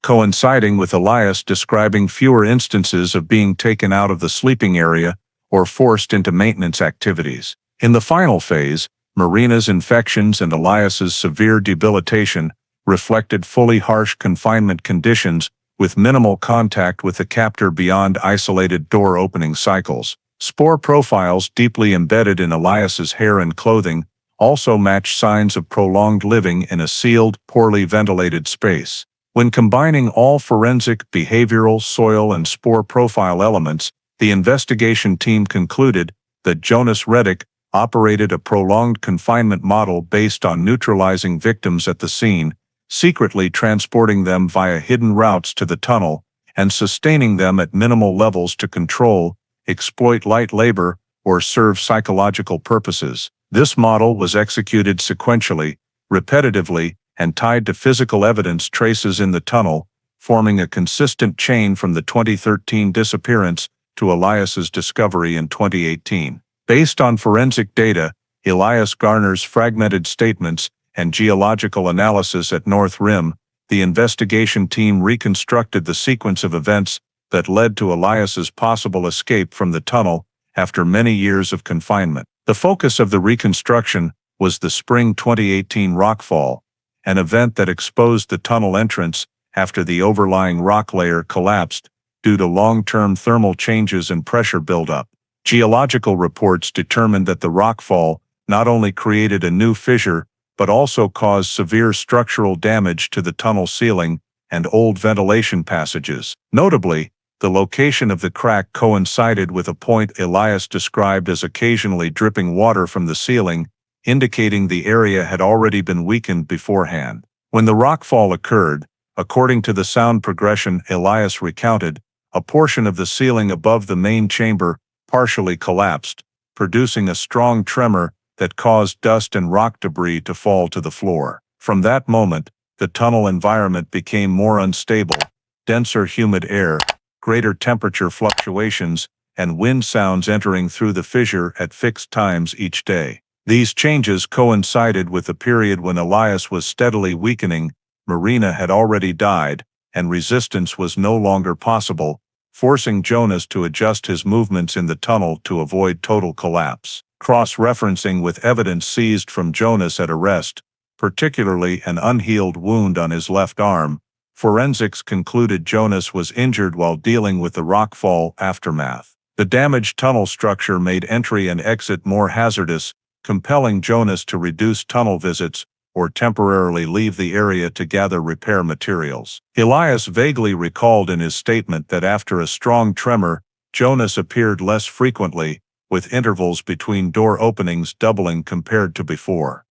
S1: coinciding with Elias describing fewer instances of being taken out of the sleeping area or forced into maintenance activities. In the final phase, Marina's infections and Elias's severe debilitation reflected fully harsh confinement conditions with minimal contact with the captor beyond isolated door-opening cycles. Spore profiles deeply embedded in Elias's hair and clothing also match signs of prolonged living in a sealed, poorly ventilated space. When combining all forensic, behavioral, soil, and spore profile elements, the investigation team concluded that Jonas Reddick operated a prolonged confinement model based on neutralizing victims at the scene, secretly transporting them via hidden routes to the tunnel, and sustaining them at minimal levels to control, exploit light labor, or serve psychological purposes. This model was executed sequentially, repetitively, and tied to physical evidence traces in the tunnel, forming a consistent chain from the 2013 disappearance to Elias's discovery in 2018. Based on forensic data, Elias Garner's fragmented statements, and geological analysis at North Rim, the investigation team reconstructed the sequence of events that led to Elias's possible escape from the tunnel after many years of confinement. The focus of the reconstruction was the spring 2018 rockfall, an event that exposed the tunnel entrance after the overlying rock layer collapsed due to long-term thermal changes and pressure buildup. Geological reports determined that the rockfall not only created a new fissure but also caused severe structural damage to the tunnel ceiling and old ventilation passages. Notably, the location of the crack coincided with a point Elias described as occasionally dripping water from the ceiling, indicating the area had already been weakened beforehand. When the rockfall occurred, according to the sound progression Elias recounted, a portion of the ceiling above the main chamber partially collapsed, producing a strong tremor that caused dust and rock debris to fall to the floor. From that moment, the tunnel environment became more unstable, denser humid air, greater temperature fluctuations, and wind sounds entering through the fissure at fixed times each day. These changes coincided with the period when Elias was steadily weakening, Marina had already died, and resistance was no longer possible, forcing Jonas to adjust his movements in the tunnel to avoid total collapse. Cross-referencing with evidence seized from Jonas at arrest, particularly an unhealed wound on his left arm, forensics concluded Jonas was injured while dealing with the rockfall aftermath. The damaged tunnel structure made entry and exit more hazardous, compelling Jonas to reduce tunnel visits or temporarily leave the area to gather repair materials. Elias vaguely recalled in his statement that after a strong tremor, Jonas appeared less frequently, with intervals between door openings doubling compared to before.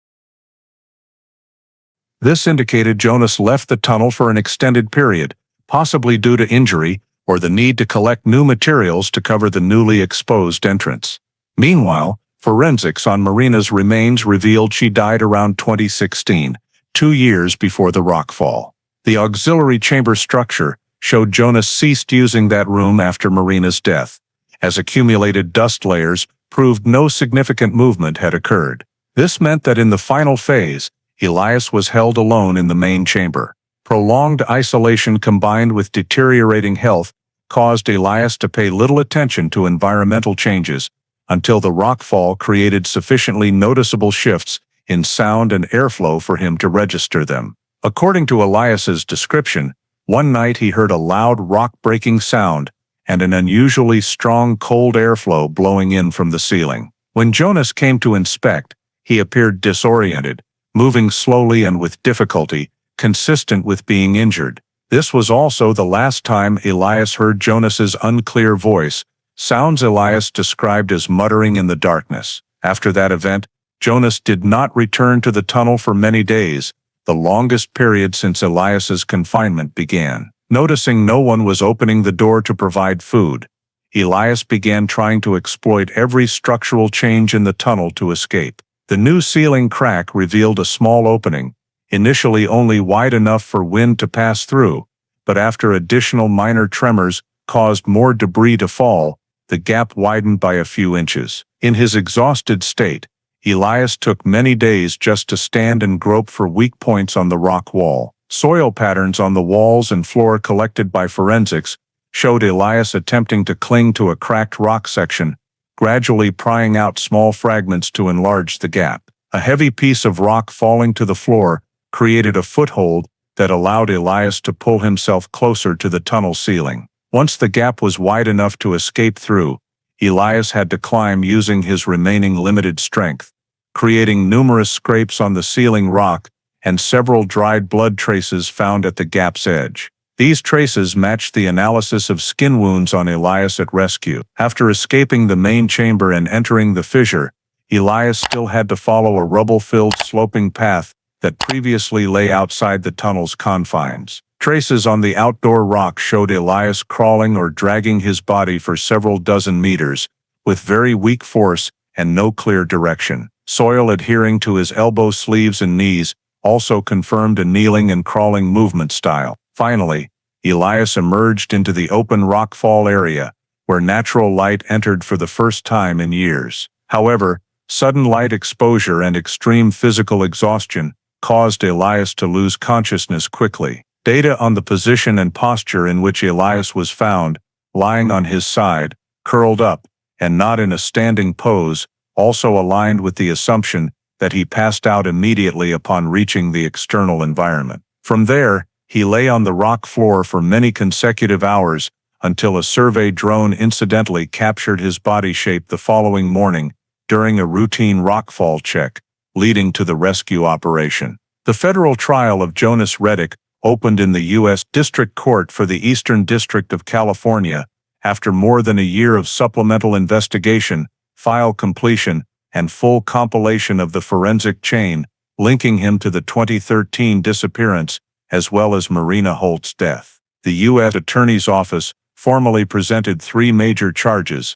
S1: This indicated Jonas left the tunnel for an extended period, possibly due to injury or the need to collect new materials to cover the newly exposed entrance. Meanwhile, forensics on Marina's remains revealed she died around 2016, 2 years before the rockfall. The auxiliary chamber structure showed Jonas ceased using that room after Marina's death, as accumulated dust layers proved no significant movement had occurred. This meant that in the final phase, Elias was held alone in the main chamber. Prolonged isolation combined with deteriorating health caused Elias to pay little attention to environmental changes, until the rockfall created sufficiently noticeable shifts in sound and airflow for him to register them. According to Elias's description, one night he heard a loud rock-breaking sound and an unusually strong cold airflow blowing in from the ceiling. When Jonas came to inspect, he appeared disoriented, moving slowly and with difficulty, consistent with being injured. This was also the last time Elias heard Jonas's unclear voice, sounds Elias described as muttering in the darkness. After that event, Jonas did not return to the tunnel for many days, the longest period since Elias's confinement began. Noticing no one was opening the door to provide food, Elias began trying to exploit every structural change in the tunnel to escape. The new ceiling crack revealed a small opening, initially only wide enough for wind to pass through, but after additional minor tremors caused more debris to fall, the gap widened by a few inches. In his exhausted state, Elias took many days just to stand and grope for weak points on the rock wall. Soil patterns on the walls and floor collected by forensics showed Elias attempting to cling to a cracked rock section, gradually prying out small fragments to enlarge the gap. A heavy piece of rock falling to the floor created a foothold that allowed Elias to pull himself closer to the tunnel ceiling. Once the gap was wide enough to escape through, Elias had to climb using his remaining limited strength, creating numerous scrapes on the ceiling rock and several dried blood traces found at the gap's edge. These traces matched the analysis of skin wounds on Elias at rescue. After escaping the main chamber and entering the fissure, Elias still had to follow a rubble-filled sloping path that previously lay outside the tunnel's confines. Traces on the outdoor rock showed Elias crawling or dragging his body for several dozen meters, with very weak force and no clear direction. Soil adhering to his elbow sleeves and knees also confirmed a kneeling and crawling movement style. Finally, Elias emerged into the open rockfall area, where natural light entered for the first time in years. However, sudden light exposure and extreme physical exhaustion caused Elias to lose consciousness quickly. Data on the position and posture in which Elias was found, lying on his side, curled up, and not in a standing pose, also aligned with the assumption that he passed out immediately upon reaching the external environment. From there, he lay on the rock floor for many consecutive hours until a survey drone incidentally captured his body shape the following morning during a routine rockfall check, leading to the rescue operation. The federal trial of Jonas Reddick opened in the U.S. District Court for the Eastern District of California after more than a year of supplemental investigation, file completion, and full compilation of the forensic chain linking him to the 2013 disappearance as well as Marina Holt's death. The U.S. Attorney's Office formally presented 3 major charges: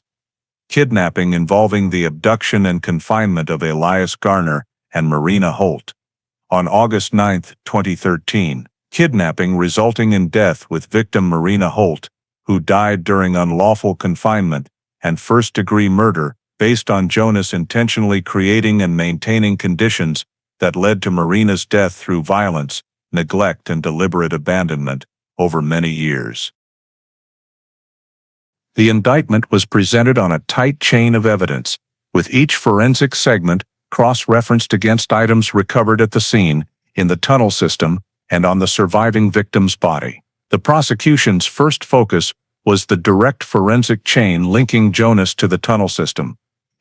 S1: kidnapping involving the abduction and confinement of Elias Garner and Marina Holt. On August 9, 2013, kidnapping resulting in death with victim Marina Holt, who died during unlawful confinement, and first-degree murder, based on Jonas intentionally creating and maintaining conditions that led to Marina's death through violence, neglect, and deliberate abandonment over many years. The indictment was presented on a tight chain of evidence, with each forensic segment cross-referenced against items recovered at the scene, in the tunnel system, and on the surviving victim's body. The prosecution's first focus was the direct forensic chain linking Jonas to the tunnel system,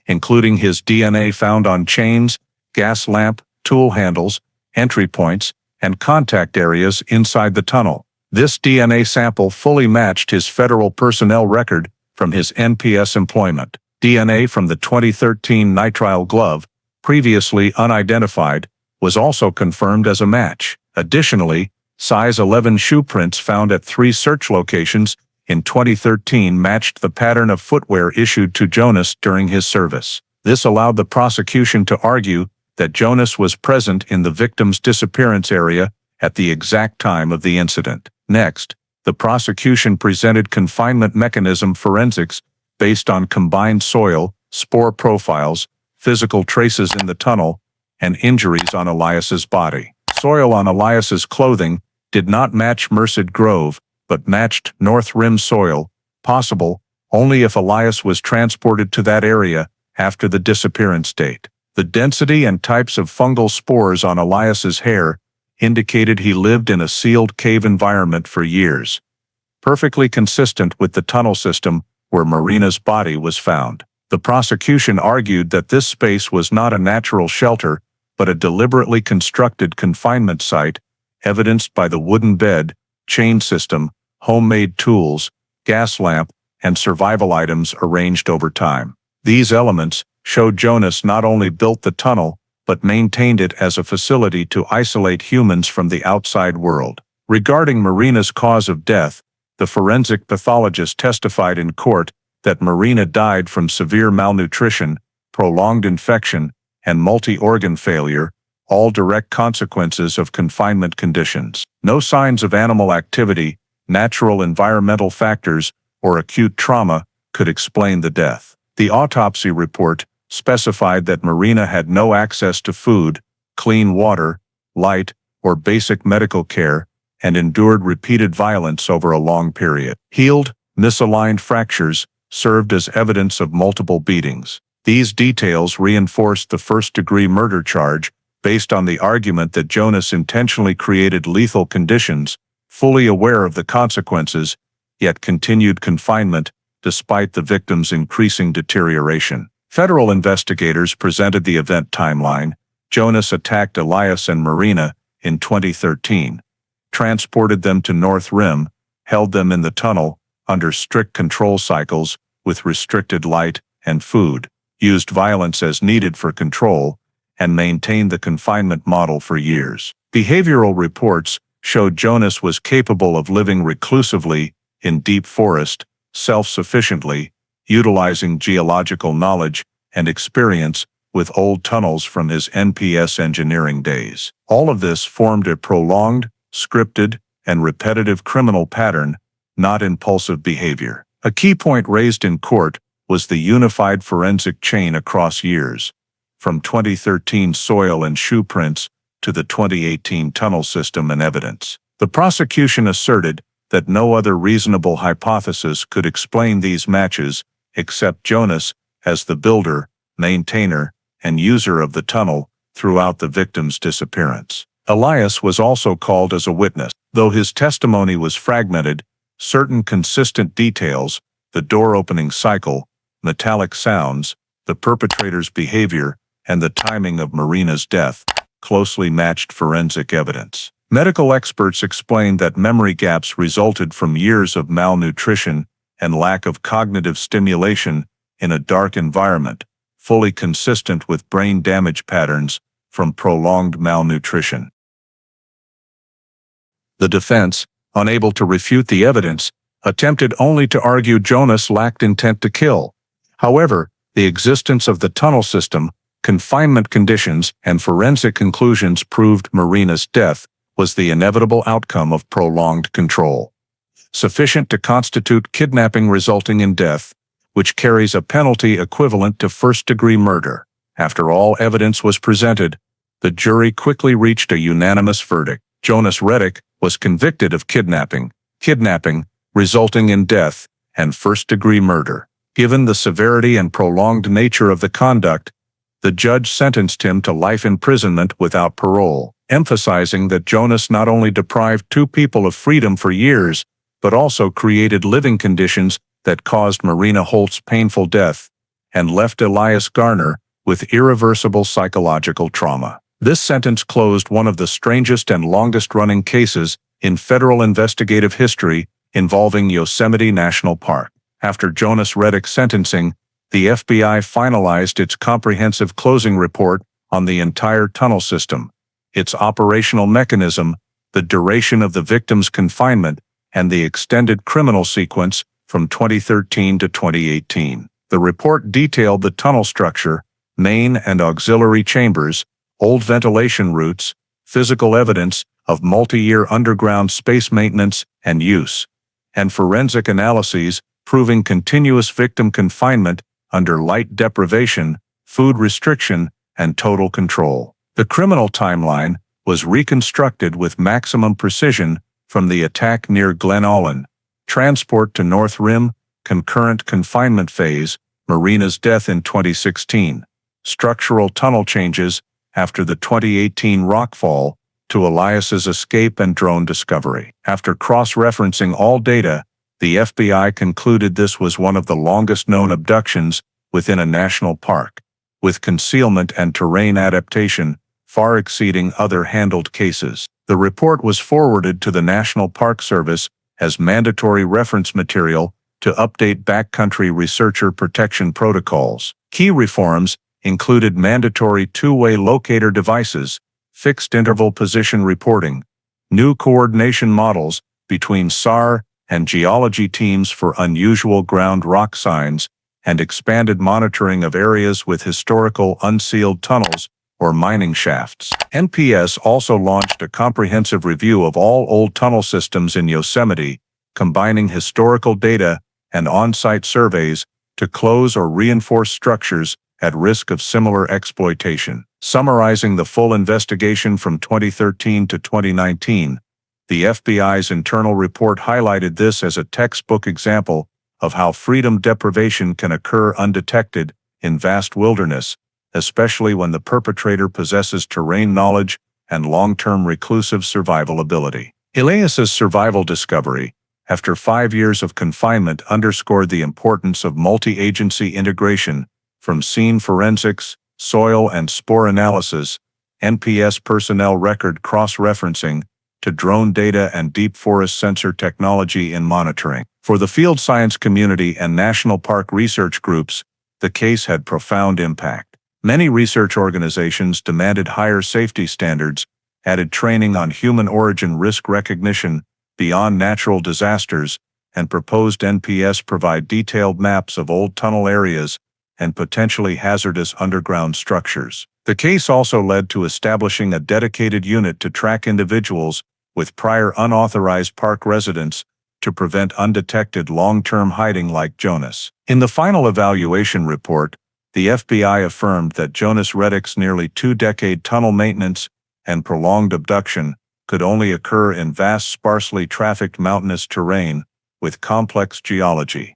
S1: including his DNA found on chains, gas lamp, tool handles, entry points, and contact areas inside the tunnel. This DNA sample fully matched his federal personnel record from his NPS employment. DNA from the 2013 nitrile glove, previously unidentified, was also confirmed as a match. Additionally, size 11 shoe prints found at 3 search locations in 2013 matched the pattern of footwear issued to Jonas during his service. This allowed the prosecution to argue that Jonas was present in the victim's disappearance area at the exact time of the incident. Next, the prosecution presented confinement mechanism forensics based on combined soil, spore profiles, physical traces in the tunnel, and injuries on Elias's body. Soil on Elias's clothing did not match Merced Grove, but matched North Rim soil, possible only if Elias was transported to that area after the disappearance date. The density and types of fungal spores on Elias's hair indicated he lived in a sealed cave environment for years, perfectly consistent with the tunnel system where Marina's body was found. The prosecution argued that this space was not a natural shelter, but a deliberately constructed confinement site, evidenced by the wooden bed, chain system, homemade tools, gas lamp, and survival items arranged over time. These elements showed Jonas not only built the tunnel, but maintained it as a facility to isolate humans from the outside world. Regarding Marina's cause of death, the forensic pathologist testified in court that Marina died from severe malnutrition, prolonged infection, and multi-organ failure, all direct consequences of confinement conditions. No signs of animal activity, natural environmental factors, or acute trauma could explain the death. The autopsy report specified that Marina had no access to food, clean water, light, or basic medical care, and endured repeated violence over a long period. Healed, misaligned fractures served as evidence of multiple beatings. These details reinforced the first-degree murder charge based on the argument that Jonas intentionally created lethal conditions, fully aware of the consequences, yet continued confinement despite the victim's increasing deterioration. Federal investigators presented the event timeline. Jonas attacked Elias and Marina in 2013, transported them to North Rim, held them in the tunnel under strict control cycles with restricted light and food, used violence as needed for control, and maintained the confinement model for years. Behavioral reports showed Jonas was capable of living reclusively in deep forest, self-sufficiently, utilizing geological knowledge and experience with old tunnels from his NPS engineering days. All of this formed a prolonged, scripted, and repetitive criminal pattern, not impulsive behavior. A key point raised in court was the unified forensic chain across years, from 2013 soil and shoe prints to the 2018 tunnel system and evidence. The prosecution asserted that no other reasonable hypothesis could explain these matches except Jonas as the builder, maintainer, and user of the tunnel throughout the victim's disappearance. Elias was also called as a witness. Though his testimony was fragmented, certain consistent details, the door-opening cycle, metallic sounds, the perpetrator's behavior, and the timing of Marina's death, closely matched forensic evidence. Medical experts explained that memory gaps resulted from years of malnutrition and lack of cognitive stimulation in a dark environment, fully consistent with brain damage patterns from prolonged malnutrition. The defense, unable to refute the evidence, attempted only to argue Jonas lacked intent to kill. However, the existence of the tunnel system, confinement conditions, and forensic conclusions proved Marina's death was the inevitable outcome of prolonged control, sufficient to constitute kidnapping resulting in death, which carries a penalty equivalent to first-degree murder. After all evidence was presented, the jury quickly reached a unanimous verdict. Jonas Reddick was convicted of kidnapping resulting in death, and first-degree murder. Given the severity and prolonged nature of the conduct, the judge sentenced him to life imprisonment without parole, emphasizing that Jonas not only deprived two people of freedom for years, but also created living conditions that caused Marina Holt's painful death and left Elias Garner with irreversible psychological trauma. This sentence closed one of the strangest and longest-running cases in federal investigative history involving Yosemite National Park. After Jonas Reddick's sentencing, the FBI finalized its comprehensive closing report on the entire tunnel system, its operational mechanism, the duration of the victim's confinement, and the extended criminal sequence from 2013 to 2018. The report detailed the tunnel structure, main and auxiliary chambers, old ventilation routes, physical evidence of multi-year underground space maintenance and use, and forensic analyses proving continuous victim confinement under light deprivation, food restriction, and total control. The criminal timeline was reconstructed with maximum precision from the attack near Glen Allen, transport to North Rim, concurrent confinement phase, Marina's death in 2016, structural tunnel changes after the 2018 rockfall, to Elias's escape and drone discovery. After cross-referencing all data, the FBI concluded this was one of the longest-known abductions within a national park, with concealment and terrain adaptation far exceeding other handled cases. The report was forwarded to the National Park Service as mandatory reference material to update backcountry researcher protection protocols. Key reforms included mandatory two-way locator devices, fixed-interval position reporting, new coordination models between SAR and geology teams for unusual ground rock signs, and expanded monitoring of areas with historical unsealed tunnels or mining shafts. NPS also launched a comprehensive review of all old tunnel systems in Yosemite, combining historical data and on-site surveys to close or reinforce structures at risk of similar exploitation. Summarizing the full investigation from 2013 to 2019, the FBI's internal report highlighted this as a textbook example of how freedom deprivation can occur undetected in vast wilderness, especially when the perpetrator possesses terrain knowledge and long-term reclusive survival ability. Elias's survival discovery, after 5 years of confinement, underscored the importance of multi-agency integration, from scene forensics, soil and spore analysis, NPS personnel record cross-referencing, to drone data and deep forest sensor technology in monitoring. For the field science community and national park research groups, the case had profound impact. Many research organizations demanded higher safety standards, added training on human origin risk recognition beyond natural disasters, and proposed NPS provide detailed maps of old tunnel areas and potentially hazardous underground structures. The case also led to establishing a dedicated unit to track individuals with prior unauthorized park residence to prevent undetected long-term hiding like Jonas. In the final evaluation report, the FBI affirmed that Jonas Reddick's nearly 2-decade tunnel maintenance and prolonged abduction could only occur in vast, sparsely trafficked mountainous terrain with complex geology.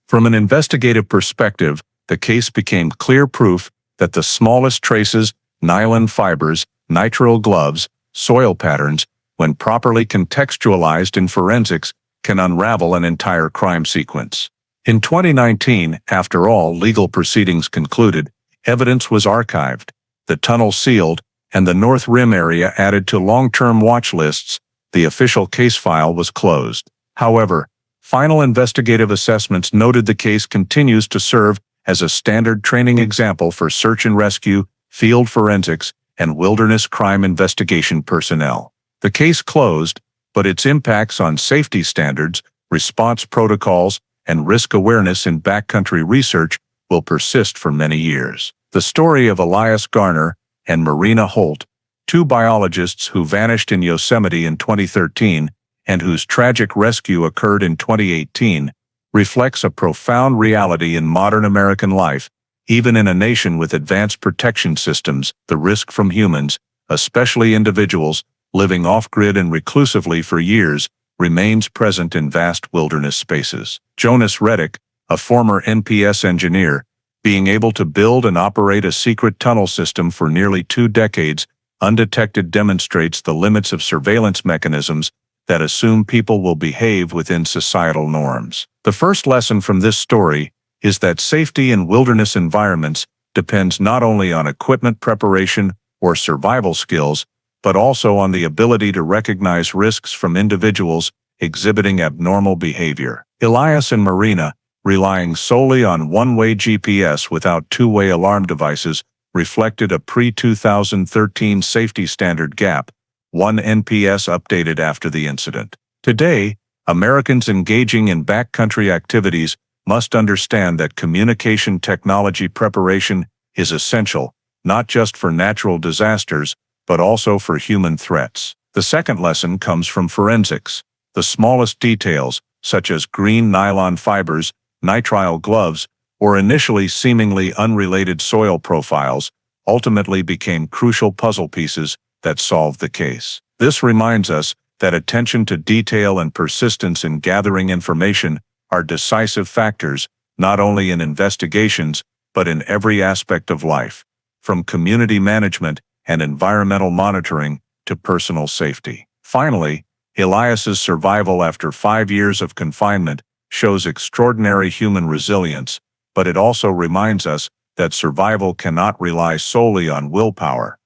S1: From an investigative perspective, the case became clear proof that the smallest traces, nylon fibers, nitrile gloves, soil patterns, when properly contextualized in forensics, can unravel an entire crime sequence. In 2019, after all legal proceedings concluded, evidence was archived, the tunnel sealed, and the North Rim area added to long-term watch lists. The official case file was closed. However, final investigative assessments noted the case continues to serve as a standard training example for search and rescue, field forensics, and wilderness crime investigation personnel. The case closed, but its impacts on safety standards, response protocols, and risk awareness in backcountry research will persist for many years. The story of Elias Garner and Marina Holt, two biologists who vanished in Yosemite in 2013 and whose tragic rescue occurred in 2018, reflects a profound reality in modern American life. Even in a nation with advanced protection systems, the risk from humans, especially individuals living off-grid and reclusively for years, remains present in vast wilderness spaces. Jonas Reddick, a former NPS engineer, being able to build and operate a secret tunnel system for nearly 2 decades, undetected, demonstrates the limits of surveillance mechanisms that assume people will behave within societal norms. The first lesson from this story is that safety in wilderness environments depends not only on equipment preparation or survival skills, but also on the ability to recognize risks from individuals exhibiting abnormal behavior. Elias and Marina, relying solely on one-way GPS without two-way alarm devices, reflected a pre-2013 safety standard gap, one NPS updated after the incident. Today, Americans engaging in backcountry activities must understand that communication technology preparation is essential, not just for natural disasters, but also for human threats. The second lesson comes from forensics. The smallest details, such as green nylon fibers, nitrile gloves, or initially seemingly unrelated soil profiles, ultimately became crucial puzzle pieces that solved the case. This reminds us that attention to detail and persistence in gathering information are decisive factors, not only in investigations, but in every aspect of life, from community management and environmental monitoring to personal safety. Finally, Elias's survival after 5 years of confinement shows extraordinary human resilience, but it also reminds us that survival cannot rely solely on willpower.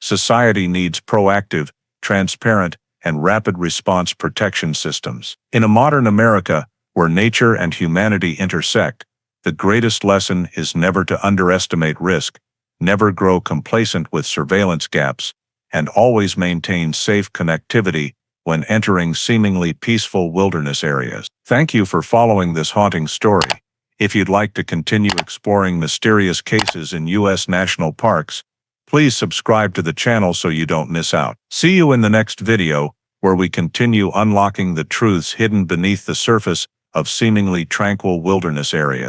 S1: Society needs proactive, transparent, and rapid response protection systems. In a modern America, where nature and humanity intersect, the greatest lesson is never to underestimate risk, never grow complacent with surveillance gaps, and always maintain safe connectivity when entering seemingly peaceful wilderness areas. Thank you for following this haunting story. If you'd like to continue exploring mysterious cases in U.S. national parks, please subscribe to the channel so you don't miss out. See you in the next video, where we continue unlocking the truths hidden beneath the surface of seemingly tranquil wilderness areas.